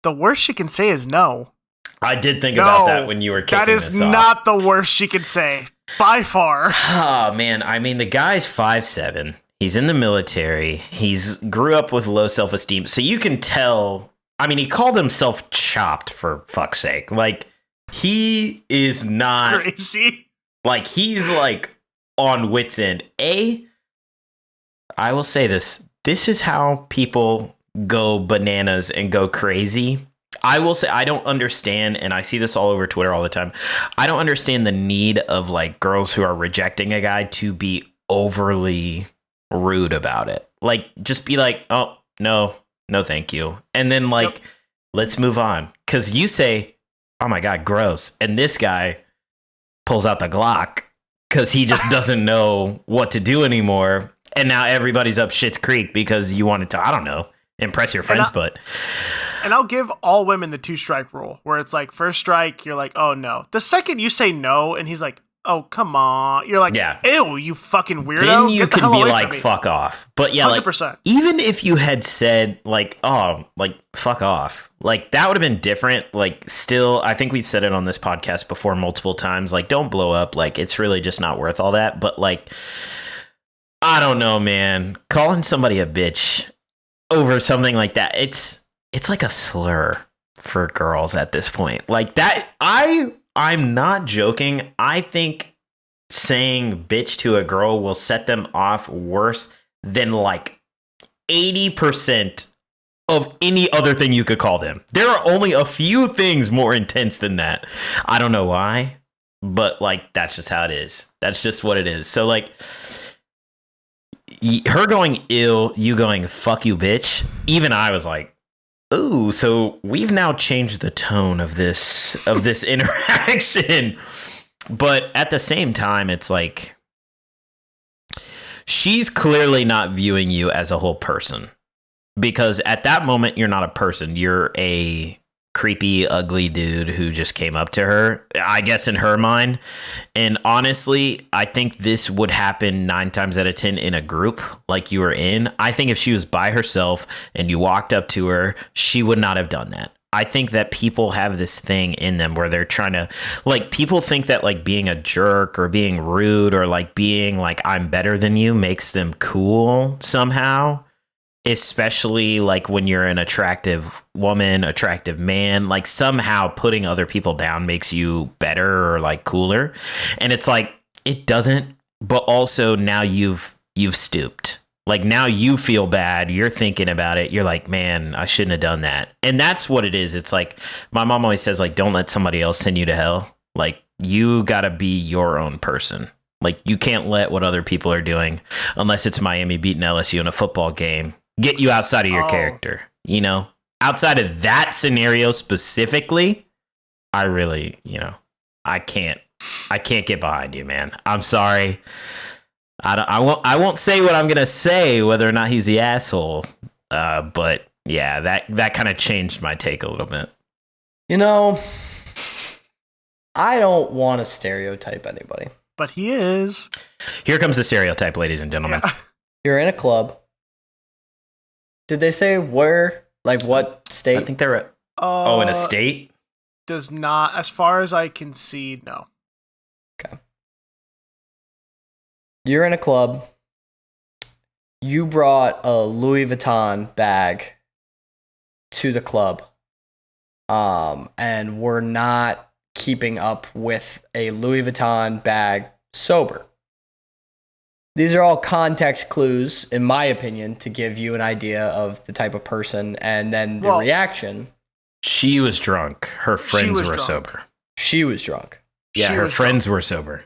the worst she can say is no. I did think about that when you were kicking that is this off. not the worst she can say. By far. Oh, man. I mean, the guy's 5'7". He's in the military. He's grew up with low self-esteem. So you can tell. I mean, he called himself chopped, for fuck's sake. Like, he is not crazy. Like, he's like on wit's end. I will say this. This is how people go bananas and go crazy. I will say I don't understand, and I see this all over Twitter all the time. I don't understand the need of like girls who are rejecting a guy to be overly rude about it. Like, just be like, "Oh, no, thank you." And then like, let's move on. Cause you say, "Oh my God, gross." And this guy pulls out the Glock because he just doesn't know what to do anymore. And now everybody's up shit's creek because you wanted to, I don't know, impress your friends, And I'll give all women the 2-strike rule, where it's like, first strike, you're like, "Oh no." The second you say no, and he's like, "Oh, come on," you're like, yeah. "Ew, you fucking weirdo." Then you Get the can hell be away like, from me. fuck off. But yeah, 100%. like, even if you had said like, "Oh, like, fuck off," like that would have been different. Like, still, I think we've said it on this podcast before multiple times. Like, don't blow up. Like, it's really just not worth all that. But like, I don't know, man. Calling somebody a bitch over something like that, it's like a slur for girls at this point. Like that, I'm not joking. I think saying bitch to a girl will set them off worse than like 80% of any other thing you could call them. There are only a few things more intense than that. I don't know why, but like, that's just how it is. That's just what it is. So like, her going ill, you going fuck you, bitch. Even I was like, ooh, so we've now changed the tone of this interaction. But at the same time, it's like she's clearly not viewing you as a whole person, because at that moment you're not a person. You're a creepy, ugly dude who just came up to her, I guess, in her mind. And honestly, I think this would happen 9 times out of 10 in a group like you were in. I think if she was by herself and you walked up to her, she would not have done that. I think that people have this thing in them where they're trying to, like, people think that like being a jerk or being rude or like being like I'm better than you makes them cool somehow. Especially like when you're an attractive woman, attractive man, like somehow putting other people down makes you better or like cooler. And it's like, it doesn't, but also now you've stooped. Like now you feel bad. You're thinking about it. You're like, man, I shouldn't have done that. And that's what it is. It's like my mom always says, like, don't let somebody else send you to hell. Like you got to be your own person. Like you can't let what other people are doing, unless it's Miami beating LSU in a football game, get you outside of your character, you know, outside of that scenario specifically. I really, you know, I can't get behind you, man. I'm sorry. I won't say what I'm going to say, whether or not he's the asshole. But yeah, that kind of changed my take a little bit. You know, I don't want to stereotype anybody. But he is. Here comes the stereotype, ladies and gentlemen. Yeah. You're in a club. Did they say where? Like what state? I think they're at, in a state? Does not, as far as I can see, no. Okay. You're in a club. You brought a Louis Vuitton bag to the club. And we're not keeping up with a Louis Vuitton bag sober. These are all context clues, in my opinion, to give you an idea of the type of person and then the reaction. She was drunk. Her friends were sober. She was drunk. Yeah, her friends were sober.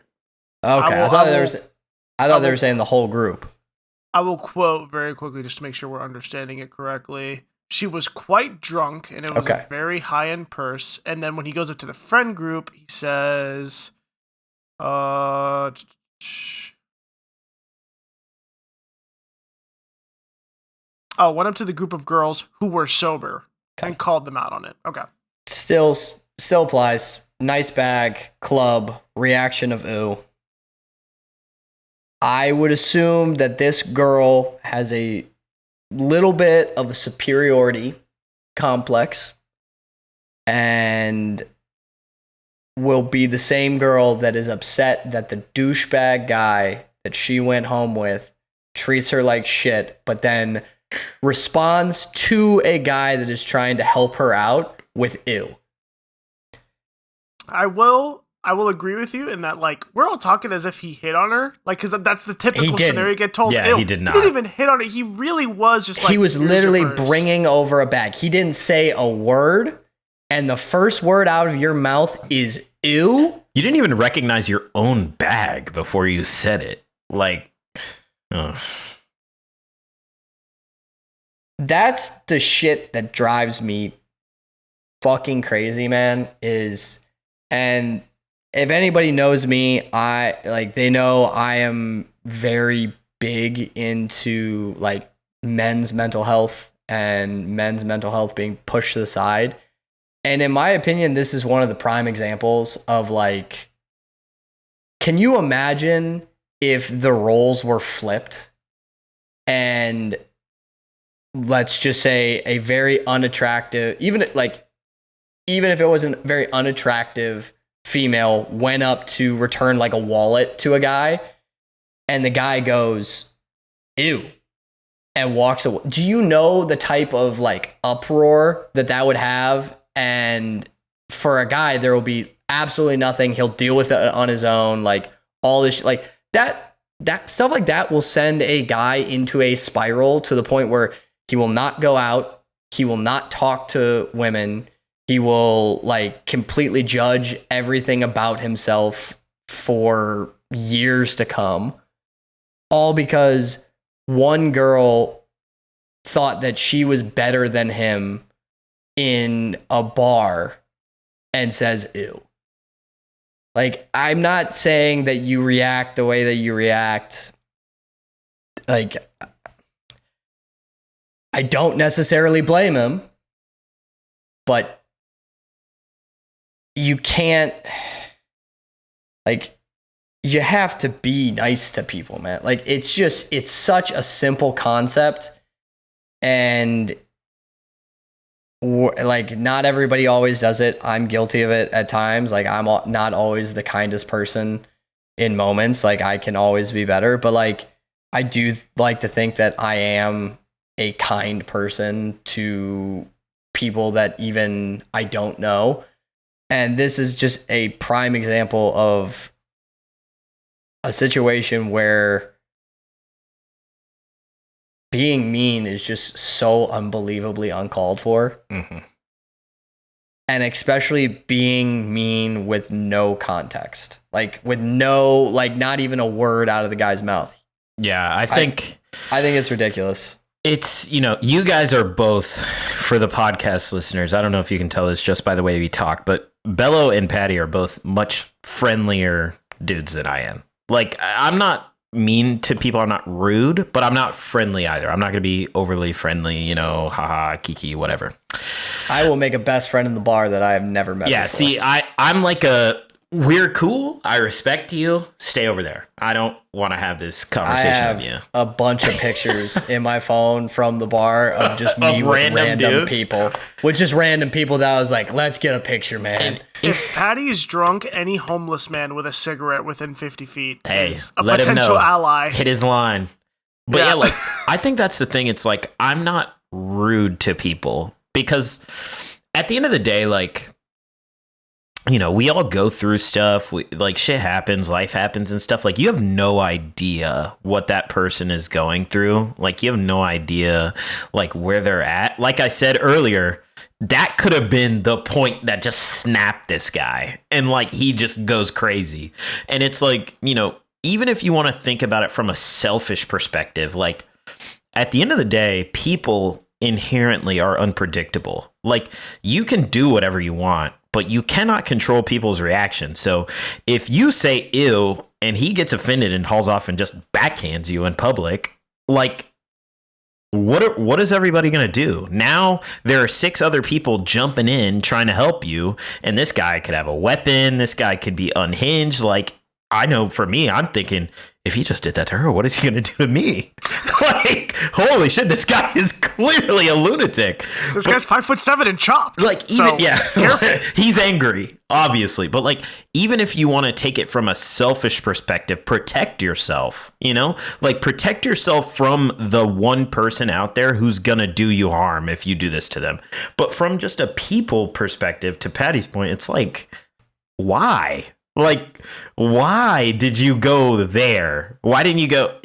Okay, I thought they were saying the whole group. I will quote very quickly just to make sure we're understanding it correctly. She was quite drunk, and it was a very high-end purse. And then when he goes up to the friend group, he says, went up to the group of girls who were sober and called them out on it. Okay. Still applies. Nice bag, club, reaction of ooh. I would assume that this girl has a little bit of a superiority complex and will be the same girl that is upset that the douchebag guy that she went home with treats her like shit, but then responds to a guy that is trying to help her out with ew. I will agree with you in that, like, we're all talking as if he hit on her, like, because that's the typical scenario you get told. Yeah, he did not. He didn't even hit on it. He really was just like, he was literally bringing over a bag. He didn't say a word, and the first word out of your mouth is ew. You didn't even recognize your own bag before you said it. Like, ugh. That's the shit that drives me fucking crazy, man, and if anybody knows me, they know I am very big into like men's mental health and men's mental health being pushed to the side. And in my opinion, this is one of the prime examples of like, can you imagine if the roles were flipped and let's just say a very unattractive, even if it wasn't very unattractive female went up to return like a wallet to a guy and the guy goes, ew, and walks away. Do you know the type of like uproar that would have? And for a guy, there will be absolutely nothing. He'll deal with it on his own. Like all this, like that stuff like that will send a guy into a spiral to the point where he will not go out. He will not talk to women. He will like completely judge everything about himself for years to come. All because one girl thought that she was better than him in a bar and says, ew. Like, I'm not saying that you react the way that you react. Like, I don't necessarily blame him, but you can't, like, you have to be nice to people, man. Like, it's such a simple concept, and like, not everybody always does it. I'm guilty of it at times. Like, I'm not always the kindest person in moments. Like, I can always be better, but like, I do like to think that I am a kind person to people that even I don't know. And this is just a prime example of a situation where being mean is just so unbelievably uncalled for. Mm-hmm. And especially being mean with no context. Like, with no, like, not even a word out of the guy's mouth. Yeah, I think it's ridiculous. It's, you guys are both, for the podcast listeners, I don't know if you can tell this just by the way we talk, but Bello and Patty are both much friendlier dudes than I am. Like, I'm not mean to people. I'm not rude, but I'm not friendly either. I'm not going to be overly friendly, haha, kiki, whatever. I will make a best friend in the bar that I have never met Yeah, before. see, I'm like we're cool. I respect you. Stay over there. I don't want to have this conversation with you. I have a bunch of pictures in my phone from the bar of just me with random people. With just random people that I was like, let's get a picture, man. And If Patty's drunk, any homeless man with a cigarette within 50 feet is a let him potential know. ally. Hit his line. But yeah, like, I think that's the thing. It's like, I'm not rude to people because at the end of the day, like, we all go through stuff. Like, shit happens, life happens and stuff. Like, you have no idea what that person is going through. Like, you have no idea, like, where they're at. Like I said earlier, that could have been the point that just snapped this guy. And, like, he just goes crazy. And it's like, even if you want to think about it from a selfish perspective, like, at the end of the day, people inherently are unpredictable. Like, you can do whatever you want, but you cannot control people's reactions. So if you say ew and he gets offended and hauls off and just backhands you in public, like, what is everybody going to do? Now there are 6 other people jumping in trying to help you, and this guy could have a weapon. This guy could be unhinged. Like, I know for me, I'm thinking, if he just did that to her, what is he going to do to me? Like, holy shit, this guy is clearly a lunatic. This guy's 5'7" and chopped. Like, even, he's angry, obviously. But like, even if you want to take it from a selfish perspective, protect yourself, like, protect yourself from the one person out there who's going to do you harm if you do this to them. But from just a people perspective, to Patty's point, it's like, why? Like, why did you go there? Why didn't you go?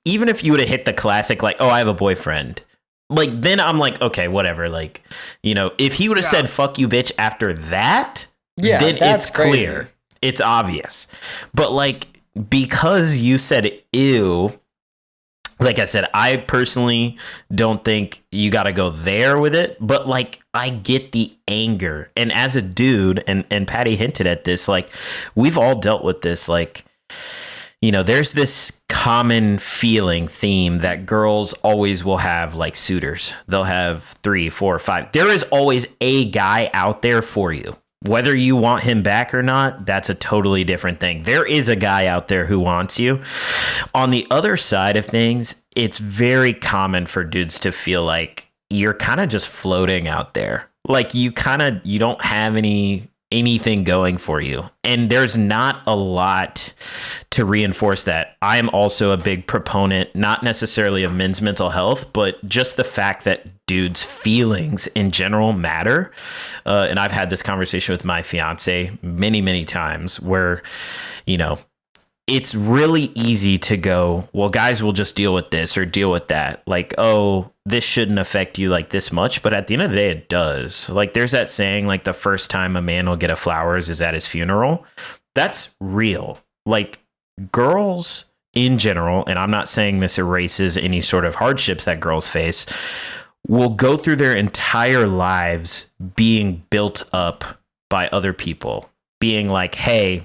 Even if you would have hit the classic, like, oh, I have a boyfriend. Like, then I'm like, okay, whatever. Like, if he would have said, fuck you, bitch, after that, then it's clear. Crazy. It's obvious. But like, because you said ew, like I said, I personally don't think you got to go there with it, but like, I get the anger. And as a dude, and Patty hinted at this, like, we've all dealt with this. Like, there's this common theme that girls always will have, like, suitors. They'll have 3, 4, 5. There is always a guy out there for you. Whether you want him back or not, that's a totally different thing. There is a guy out there who wants you. On the other side of things, it's very common for dudes to feel like you're kind of just floating out there. Like, you don't have anything going for you. And there's not a lot to reinforce that. I am also a big proponent, not necessarily of men's mental health, but just the fact that dudes' feelings in general matter. And I've had this conversation with my fiance many, many times where, it's really easy to go, well, guys will just deal with this or deal with that. Like, oh, this shouldn't affect you like this much. But at the end of the day, it does. Like, there's that saying, like, the first time a man will get a flowers is at his funeral. That's real. Like, girls in general, and I'm not saying this erases any sort of hardships that girls face, will go through their entire lives being built up by other people, being like, hey,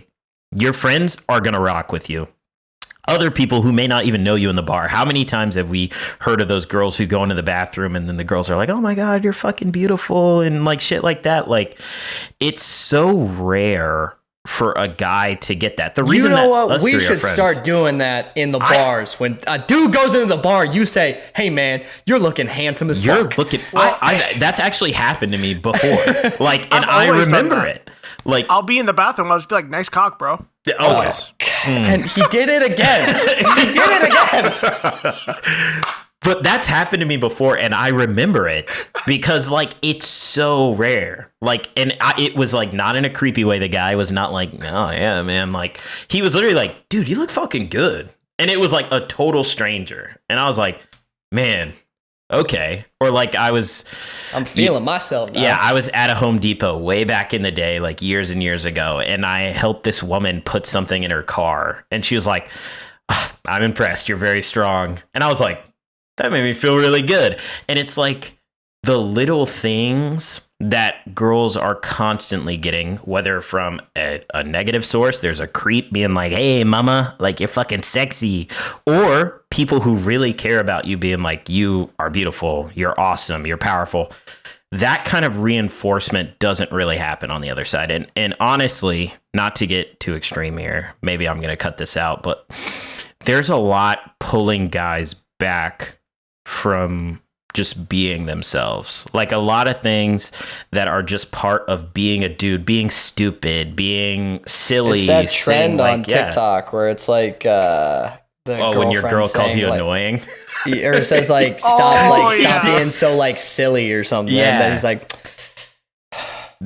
Your friends are going to rock with you. Other people who may not even know you in the bar. How many times have we heard of those girls who go into the bathroom and then the girls are like, oh my God, you're fucking beautiful and like shit like that. Like, it's so rare for a guy to get that. The reason you know that what? us We three are should friends- start doing that in the bars. When a dude goes into the bar, you say, hey man, you're looking handsome as You're fuck. looking. That's actually happened to me before. Like, and I always done remember that. it. Like, I'll be in the bathroom. I'll just be like, nice cock, bro. okay. And he did it again. He did it again. But that's happened to me before, and I remember it because, like, it's so rare. Like, and it was, like, not in a creepy way. The guy was not like, oh, yeah, man. Like, he was literally like, dude, you look fucking good. And it was, like, a total stranger. And I was like, man, okay. Or, like, I'm feeling myself now. Yeah, I was at a Home Depot way back in the day, like years and years ago, and I helped this woman put something in her car. And she was like, I'm impressed. You're very strong. And I was like, that made me feel really good. And it's like the little things that girls are constantly getting, whether from a negative source, there's a creep being like, hey, mama, like you're fucking sexy, or people who really care about you being like, you are beautiful, you're awesome, you're powerful. That kind of reinforcement doesn't really happen on the other side. And honestly, not to get too extreme here, maybe I'm going to cut this out, but there's a lot pulling guys back from just being themselves. Like a lot of things that are just part of being a dude, being stupid, being silly. It's that trend like, on TikTok where it's like when your girl calls you like, annoying. Or says like stop yeah. being so like silly or something. Yeah. And then he's like, All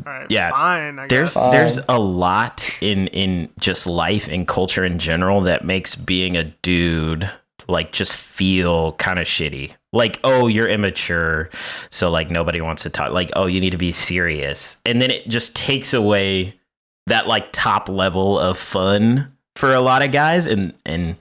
right, Yeah. fine. I guess. There's a lot in just life and culture in general that makes being a dude like just feel kind of shitty. Like, oh, you're immature, so like nobody wants to talk. Like, oh, you need to be serious. And then it just takes away that like top level of fun for a lot of guys. And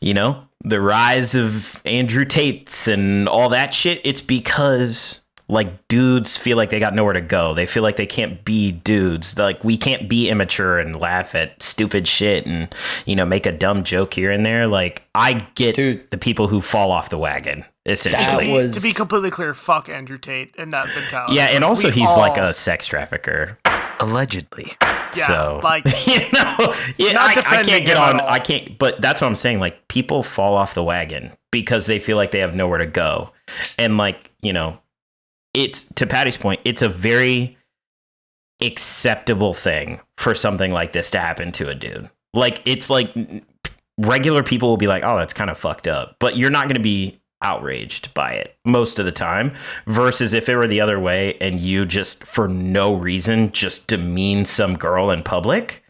you know, the rise of Andrew Tates and all that shit, it's because like dudes feel like they got nowhere to go. They feel like they can't be dudes. Like we can't be immature and laugh at stupid shit and, you know, make a dumb joke here and there. Like I get the people who fall off the wagon, essentially. To be completely clear, fuck Andrew Tate and that mentality. Yeah, and also We he's all- like a sex trafficker. Allegedly. Yeah, So like, you know, yeah, not I defending can't get him at on. all. I can't. But that's what I'm saying. Like people fall off the wagon because they feel like they have nowhere to go, and like you know, it's to Patty's point. It's a very acceptable thing for something like this to happen to a dude. Like it's like regular people will be like, "Oh, that's kind of fucked up," but you're not going to be outraged by it most of the time, versus if it were the other way and you just for no reason just demean some girl in public,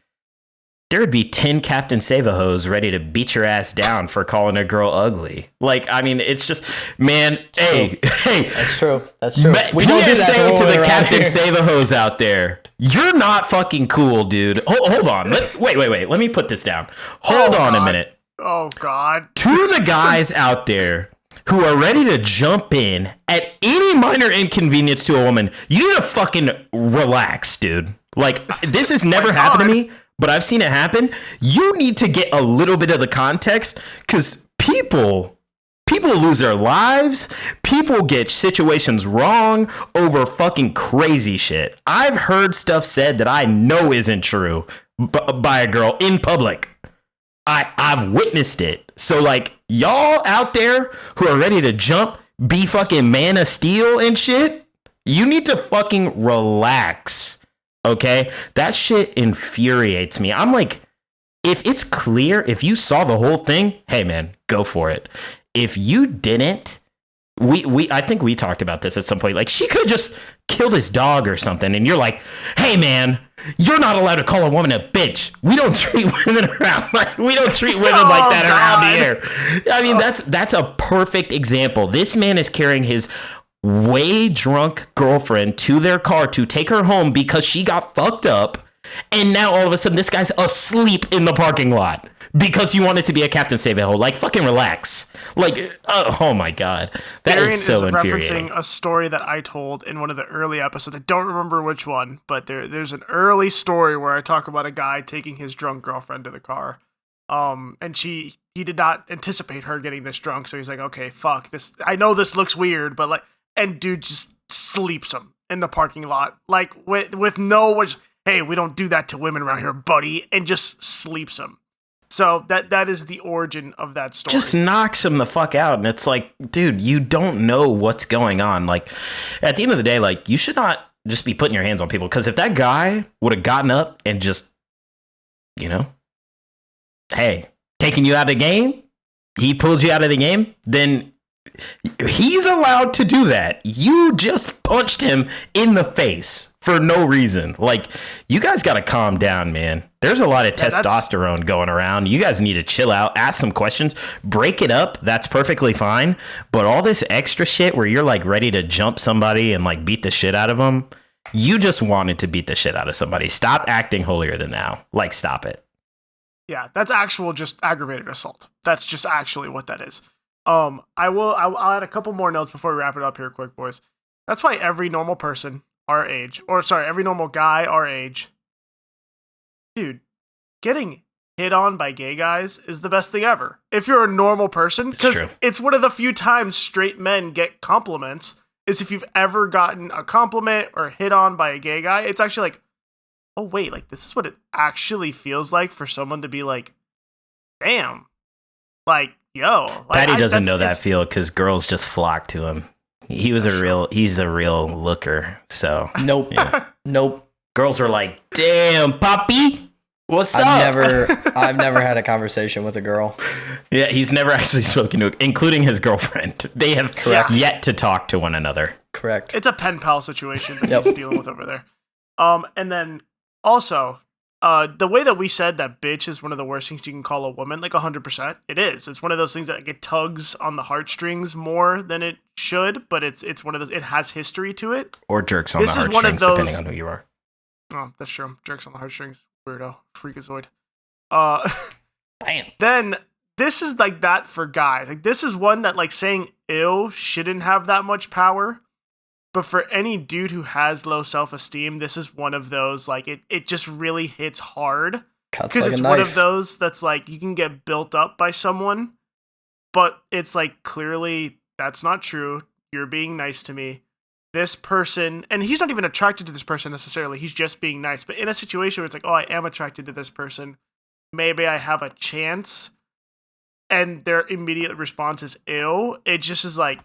there would be 10 Captain Save-A-Hos ready to beat your ass down for calling a girl ugly. Like, I mean, it's just, man, hey, that's true. That's true. We don't do that PSA to when the we're around Captain here. Save-A-Hos out there. You're not fucking cool, dude. Hold on. Wait. Let me put this down. Hold on God. a minute. oh god. To the guys out there who are ready to jump in at any minor inconvenience to a woman, you need to fucking relax, dude. Like, this has never happened to me, but I've seen it happen. You need to get a little bit of the context, because people lose their lives. People get situations wrong over fucking crazy shit. I've heard stuff said that I know isn't true by a girl in public. I've witnessed it. So like y'all out there who are ready to jump, be fucking Man of Steel and shit, you need to fucking relax. Okay? That shit infuriates me. I'm like, if it's clear, if you saw the whole thing, hey man, go for it. If you didn't, I think we talked about this at some point. Like she could have just killed his dog or something, and you're like, hey man, you're not allowed to call a woman a bitch. We don't treat women around like we don't treat women like that around here. I mean, that's a perfect example. This man is carrying his way drunk girlfriend to their car to take her home because she got fucked up, and now all of a sudden this guy's asleep in the parking lot because you wanted to be a Captain Save-A-Hole. Like, fucking relax. Like, oh my God. That Darian is so is infuriating. referencing a story that I told in one of the early episodes. I don't remember which one, but there's an early story where I talk about a guy taking his drunk girlfriend to the car. And he did not anticipate her getting this drunk, so he's like, okay, fuck this. I know this looks weird, but like, and dude just sleeps him in the parking lot, like with no, hey, we don't do that to women around here, buddy, and just sleeps him. So that is the origin of that story. Just knocks him the fuck out, and it's like, dude, you don't know what's going on. Like, at the end of the day, like, you should not just be putting your hands on people, because if that guy would have gotten up and just, you know, hey, taking you out of the game, he pulled you out of the game, then he's allowed to do that. You just punched him in the face for no reason. Like, you guys got to calm down, man. There's a lot of testosterone going around. You guys need to chill out, ask some questions, break it up. That's perfectly fine. But all this extra shit where you're like ready to jump somebody and like beat the shit out of them, you just wanted to beat the shit out of somebody. Stop acting holier than thou. Like, stop it. Yeah, that's actual just aggravated assault. That's just actually what that is. I'll add a couple more notes before we wrap it up here quick, boys. That's why every normal person our age, every normal guy our age, dude, getting hit on by gay guys is the best thing ever. If you're a normal person, because it's one of the few times straight men get compliments, is if you've ever gotten a compliment or hit on by a gay guy, it's actually like, oh wait, like this is what it actually feels like for someone to be like, damn, like, yo. Like, Patty doesn't know that feel because girls just flock to him. He's a real looker. So nope. Yeah. Nope. Girls are like, damn, Poppy, what's up? I've never had a conversation with a girl. Yeah, he's never actually spoken to, including his girlfriend. They have yet to talk to one another. Correct. It's a pen pal situation that he's dealing with over there. And then also, the way that we said that bitch is one of the worst things you can call a woman, like 100%, it is. It's one of those things that it tugs on the heartstrings more than it should, but it's one of those, it has history to it. Or jerks on the heartstrings, depending on who you are. Oh, that's true. Jerks on the heartstrings. Weirdo. Freakazoid. Damn. Then this is like that for guys. Like, this is one that, like, saying ew shouldn't have that much power. But for any dude who has low self-esteem, this is one of those, like, it just really hits hard. Because it's one of those that's like, you can get built up by someone, but it's like, clearly that's not true. You're being nice to me. This person, and he's not even attracted to this person necessarily. He's just being nice. But in a situation where it's like, oh, I am attracted to this person, maybe I have a chance, and their immediate response is ew, it just is like,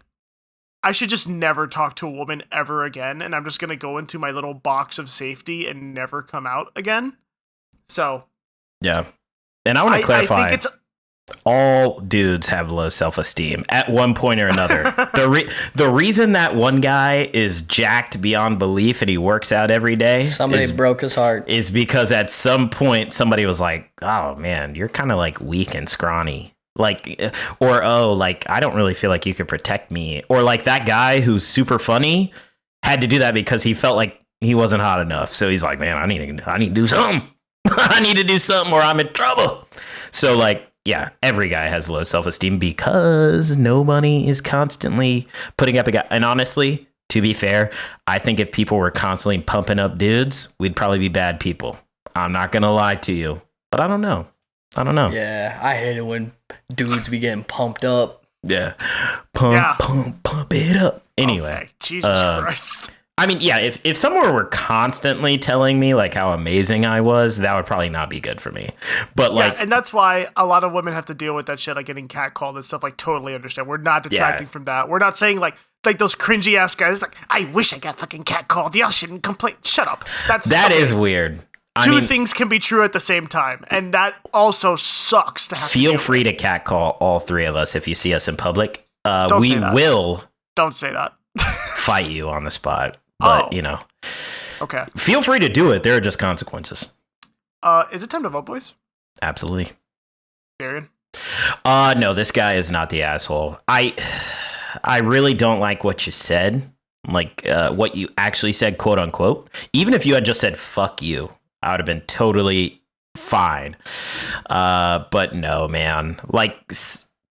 I should just never talk to a woman ever again, and I'm just going to go into my little box of safety and never come out again. So, yeah. And I want to clarify, I think all dudes have low self-esteem at one point or another. The reason that one guy is jacked beyond belief and he works out every day, somebody broke his heart, is because at some point somebody was like, oh man, you're kind of like weak and scrawny. Like, or, oh, like, I don't really feel like you could protect me. Or like that guy who's super funny had to do that because he felt like he wasn't hot enough. So he's like, man, I need to do something. I need to do something or I'm in trouble. So like, yeah, every guy has low self-esteem because nobody is constantly putting up a guy. And honestly, to be fair, I think if people were constantly pumping up dudes, we'd probably be bad people. I'm not going to lie to you, but I don't know. Yeah, I hate it when dudes be getting pumped up. Yeah. Pump it up. Anyway. Okay. Jesus Christ. I mean, yeah, if someone were constantly telling me like how amazing I was, that would probably not be good for me. But like, and that's why a lot of women have to deal with that shit, like getting catcalled and stuff. Like, totally understand. We're not detracting from that. We're not saying like those cringy ass guys like, I wish I got fucking catcalled. Y'all shouldn't complain. Shut up. That is weird. Two things can be true at the same time, and that also sucks to have. Feel free to catcall all three of us if you see us in public. We will. Don't say that. Fight you on the spot, but you know. Okay. Feel free to do it. There are just consequences. Is it time to vote, boys? Absolutely. Darian? No, this guy is not the asshole. I really don't like what you said, like what you actually said, quote unquote. Even if you had just said "fuck you," I would have been totally fine. But no, man. Like,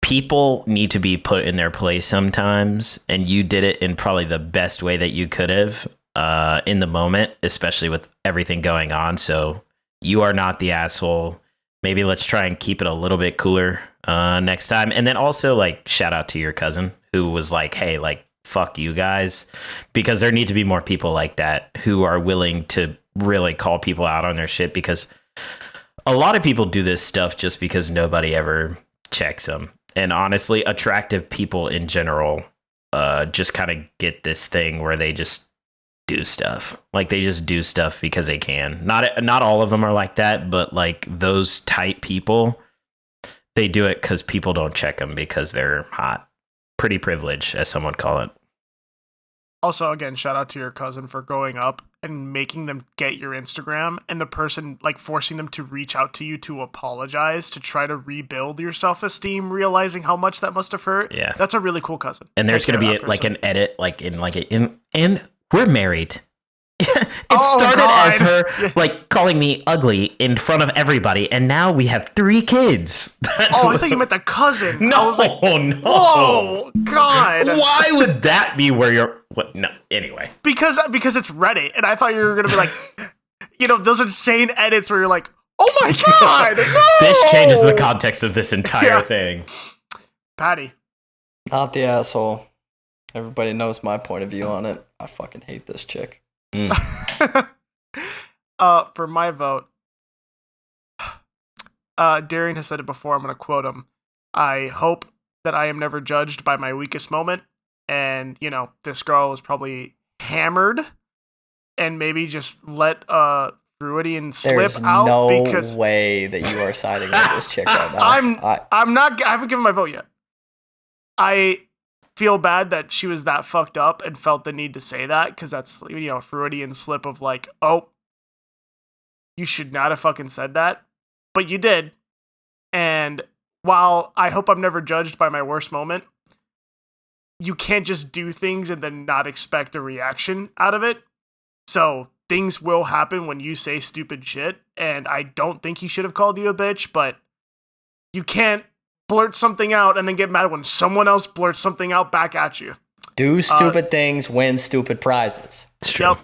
people need to be put in their place sometimes, and you did it in probably the best way that you could have in the moment, especially with everything going on. So you are not the asshole. Maybe let's try and keep it a little bit cooler next time. And then also, like, shout out to your cousin who was like, hey, like, fuck you guys, because there need to be more people like that who are willing to really call people out on their shit, because a lot of people do this stuff just because nobody ever checks them. And honestly, attractive people in general just kind of get this thing where they just do stuff. Like, they just do stuff because they can. Not all of them are like that, but like those type people, they do it because people don't check them because they're hot. Pretty privileged, as some would call it. Also, again, shout out to your cousin for going up and making them get your Instagram, and the person, like, forcing them to reach out to you to apologize, to try to rebuild your self-esteem, realizing how much that must have hurt. Yeah. That's a really cool cousin. And there's going to be like an edit, like in we're married. It started as her like calling me ugly in front of everybody, and now we have 3 kids. I thought you meant the cousin. No, I was like, no. whoa, God. Why would that be where you're? What? No. Anyway, Because it's Reddit, and I thought you were gonna be like, those insane edits where you're like, oh my God, no! This changes the context of this entire thing. Patty. Not the asshole. Everybody knows my point of view on it. I fucking hate this chick. For my vote, Darian has said it before. I'm going to quote him. I hope that I am never judged by my weakest moment. And, this girl was probably hammered and maybe just let Freudian slip out. There's no way that you are siding with this chick right now. I haven't given my vote yet. I feel bad that she was that fucked up and felt the need to say that, because that's, Freudian slip of like, oh, you should not have fucking said that, but you did. And while I hope I'm never judged by my worst moment, you can't just do things and then not expect a reaction out of it. So things will happen when you say stupid shit, and I don't think he should have called you a bitch, but you can't blurt something out and then get mad when someone else blurts something out back at you. Do stupid things, win stupid prizes. It's true. Yep.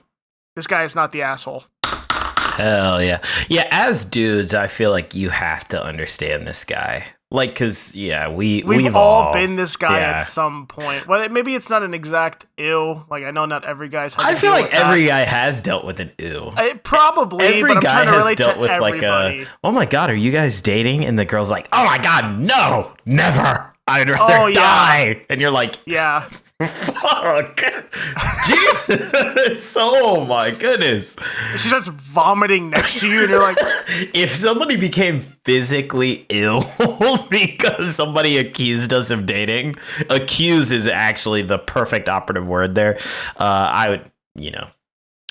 This guy is not the asshole. Hell yeah. Yeah, as dudes, I feel like you have to understand this guy. Like, because, we've all been this guy yeah. at some point. Well, maybe it's not an exact ew. Like, I know not every guy's had to I feel deal like with every that. guy has dealt with an ew. Probably, Every but I'm guy trying to has relate dealt to with everybody. like oh my God, are you guys dating? And the girl's like, oh my God, no, never. I'd rather die. And you're like, Yeah. fuck. Jesus. Oh my goodness. She starts vomiting next to you, and you're like, If somebody became physically ill because somebody accused us of dating, accuse is actually the perfect operative word there. I would,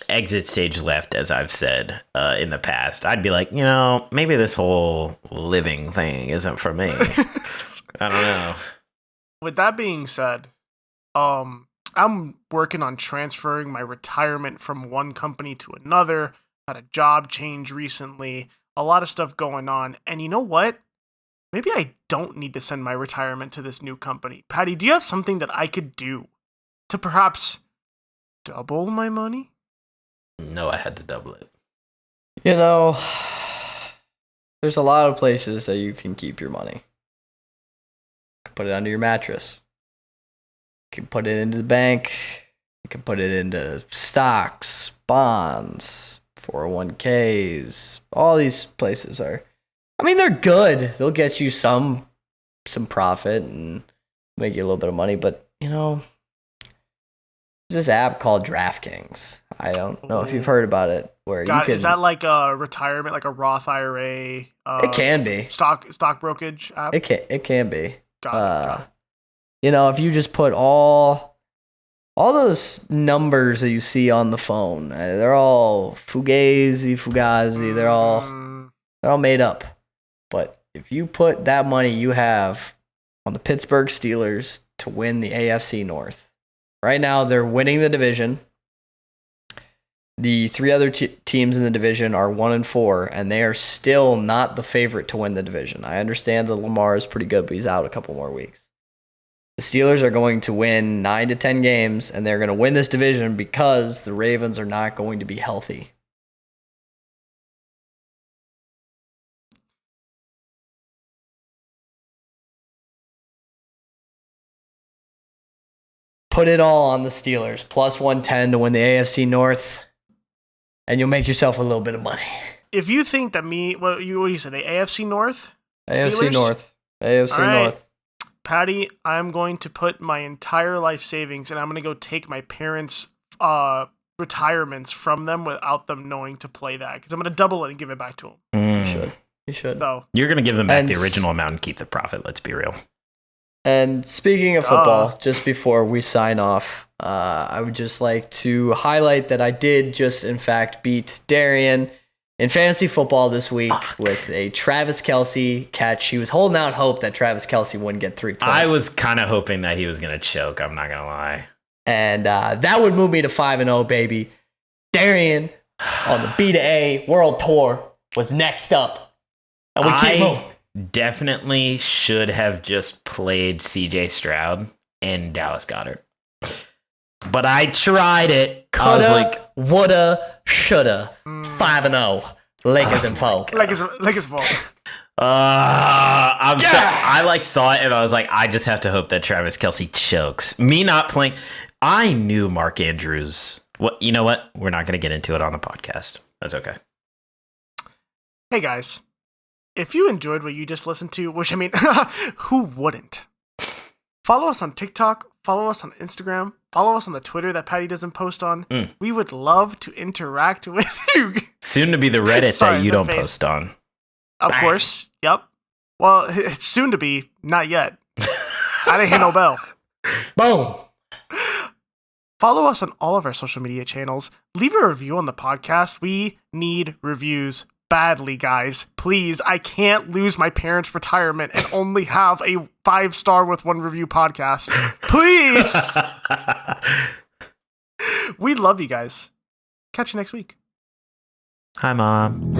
exit stage left, as I've said in the past. I'd be like, maybe this whole living thing isn't for me. I don't know. with that being said, I'm working on transferring my retirement from one company to another. Had a job change recently, a lot of stuff going on. And you know what? Maybe I don't need to send my retirement to this new company. Patty, do you have something that I could do to perhaps double my money? No, I had to double it. There's a lot of places that you can keep your money. You can put it under your mattress. You can put it into the bank. You can put it into stocks, bonds, 401ks. All these places they're good. They'll get you some profit and make you a little bit of money. But, there's this app called DraftKings. I don't know if you've heard about it. Where you can, is that like a retirement, like a Roth IRA? It can be. Stock brokerage app? It can be. Got it. If you just put all those numbers that you see on the phone, they're all fugazi, they're all made up. But if you put that money you have on the Pittsburgh Steelers to win the AFC North, right now they're winning the division. The three other teams in the division are 1-4, and they are still not the favorite to win the division. I understand that Lamar is pretty good, but he's out a couple more weeks. The Steelers are going to win 9 to 10 games, and they're going to win this division because the Ravens are not going to be healthy. Put it all on the Steelers, plus 110 to win the AFC North, and you'll make yourself a little bit of money. If you think that what you said, the AFC North? AFC Steelers? North. AFC All right. North. Patty, I'm going to put my entire life savings and I'm going to go take my parents' retirements from them without them knowing to play that because I'm going to double it and give it back to them. You should. So, You're going to give them back the original amount and keep the profit, let's be real. And speaking of football, just before we sign off, I would just like to highlight that I did just, in fact, beat Darian in fantasy football this week with a Travis Kelce catch. He was holding out hope that Travis Kelce wouldn't get 3 points. I was kind of hoping that he was going to choke, I'm not going to lie. And that would move me to 5-0, baby. Darian on the B2A World Tour was next up. And we keep moving. Definitely should have just played CJ Stroud and Dallas Goedert. But I tried it. Coulda, I was like, woulda, shoulda. 5-0. Lakers and folk. Lakers fault. I saw it and I was like, I just have to hope that Travis Kelce chokes. Me not playing. I knew Mark Andrews. You know what? We're not going to get into it on the podcast. That's okay. Hey guys, if you enjoyed what you just listened to, which I mean, who wouldn't? Follow us on TikTok, follow us on Instagram, follow us on the Twitter that Patty doesn't post on. We would love to interact with you. Soon to be the Reddit that you don't post on. Of course, yep. Well, it's soon to be, not yet. I didn't hear no bell. Boom. Follow us on all of our social media channels. Leave a review on the podcast. We need reviews badly, guys. Please, I can't lose my parents' retirement and only have a 5-star with 1 review podcast. Please! We love you guys. Catch you next week. Hi, Mom.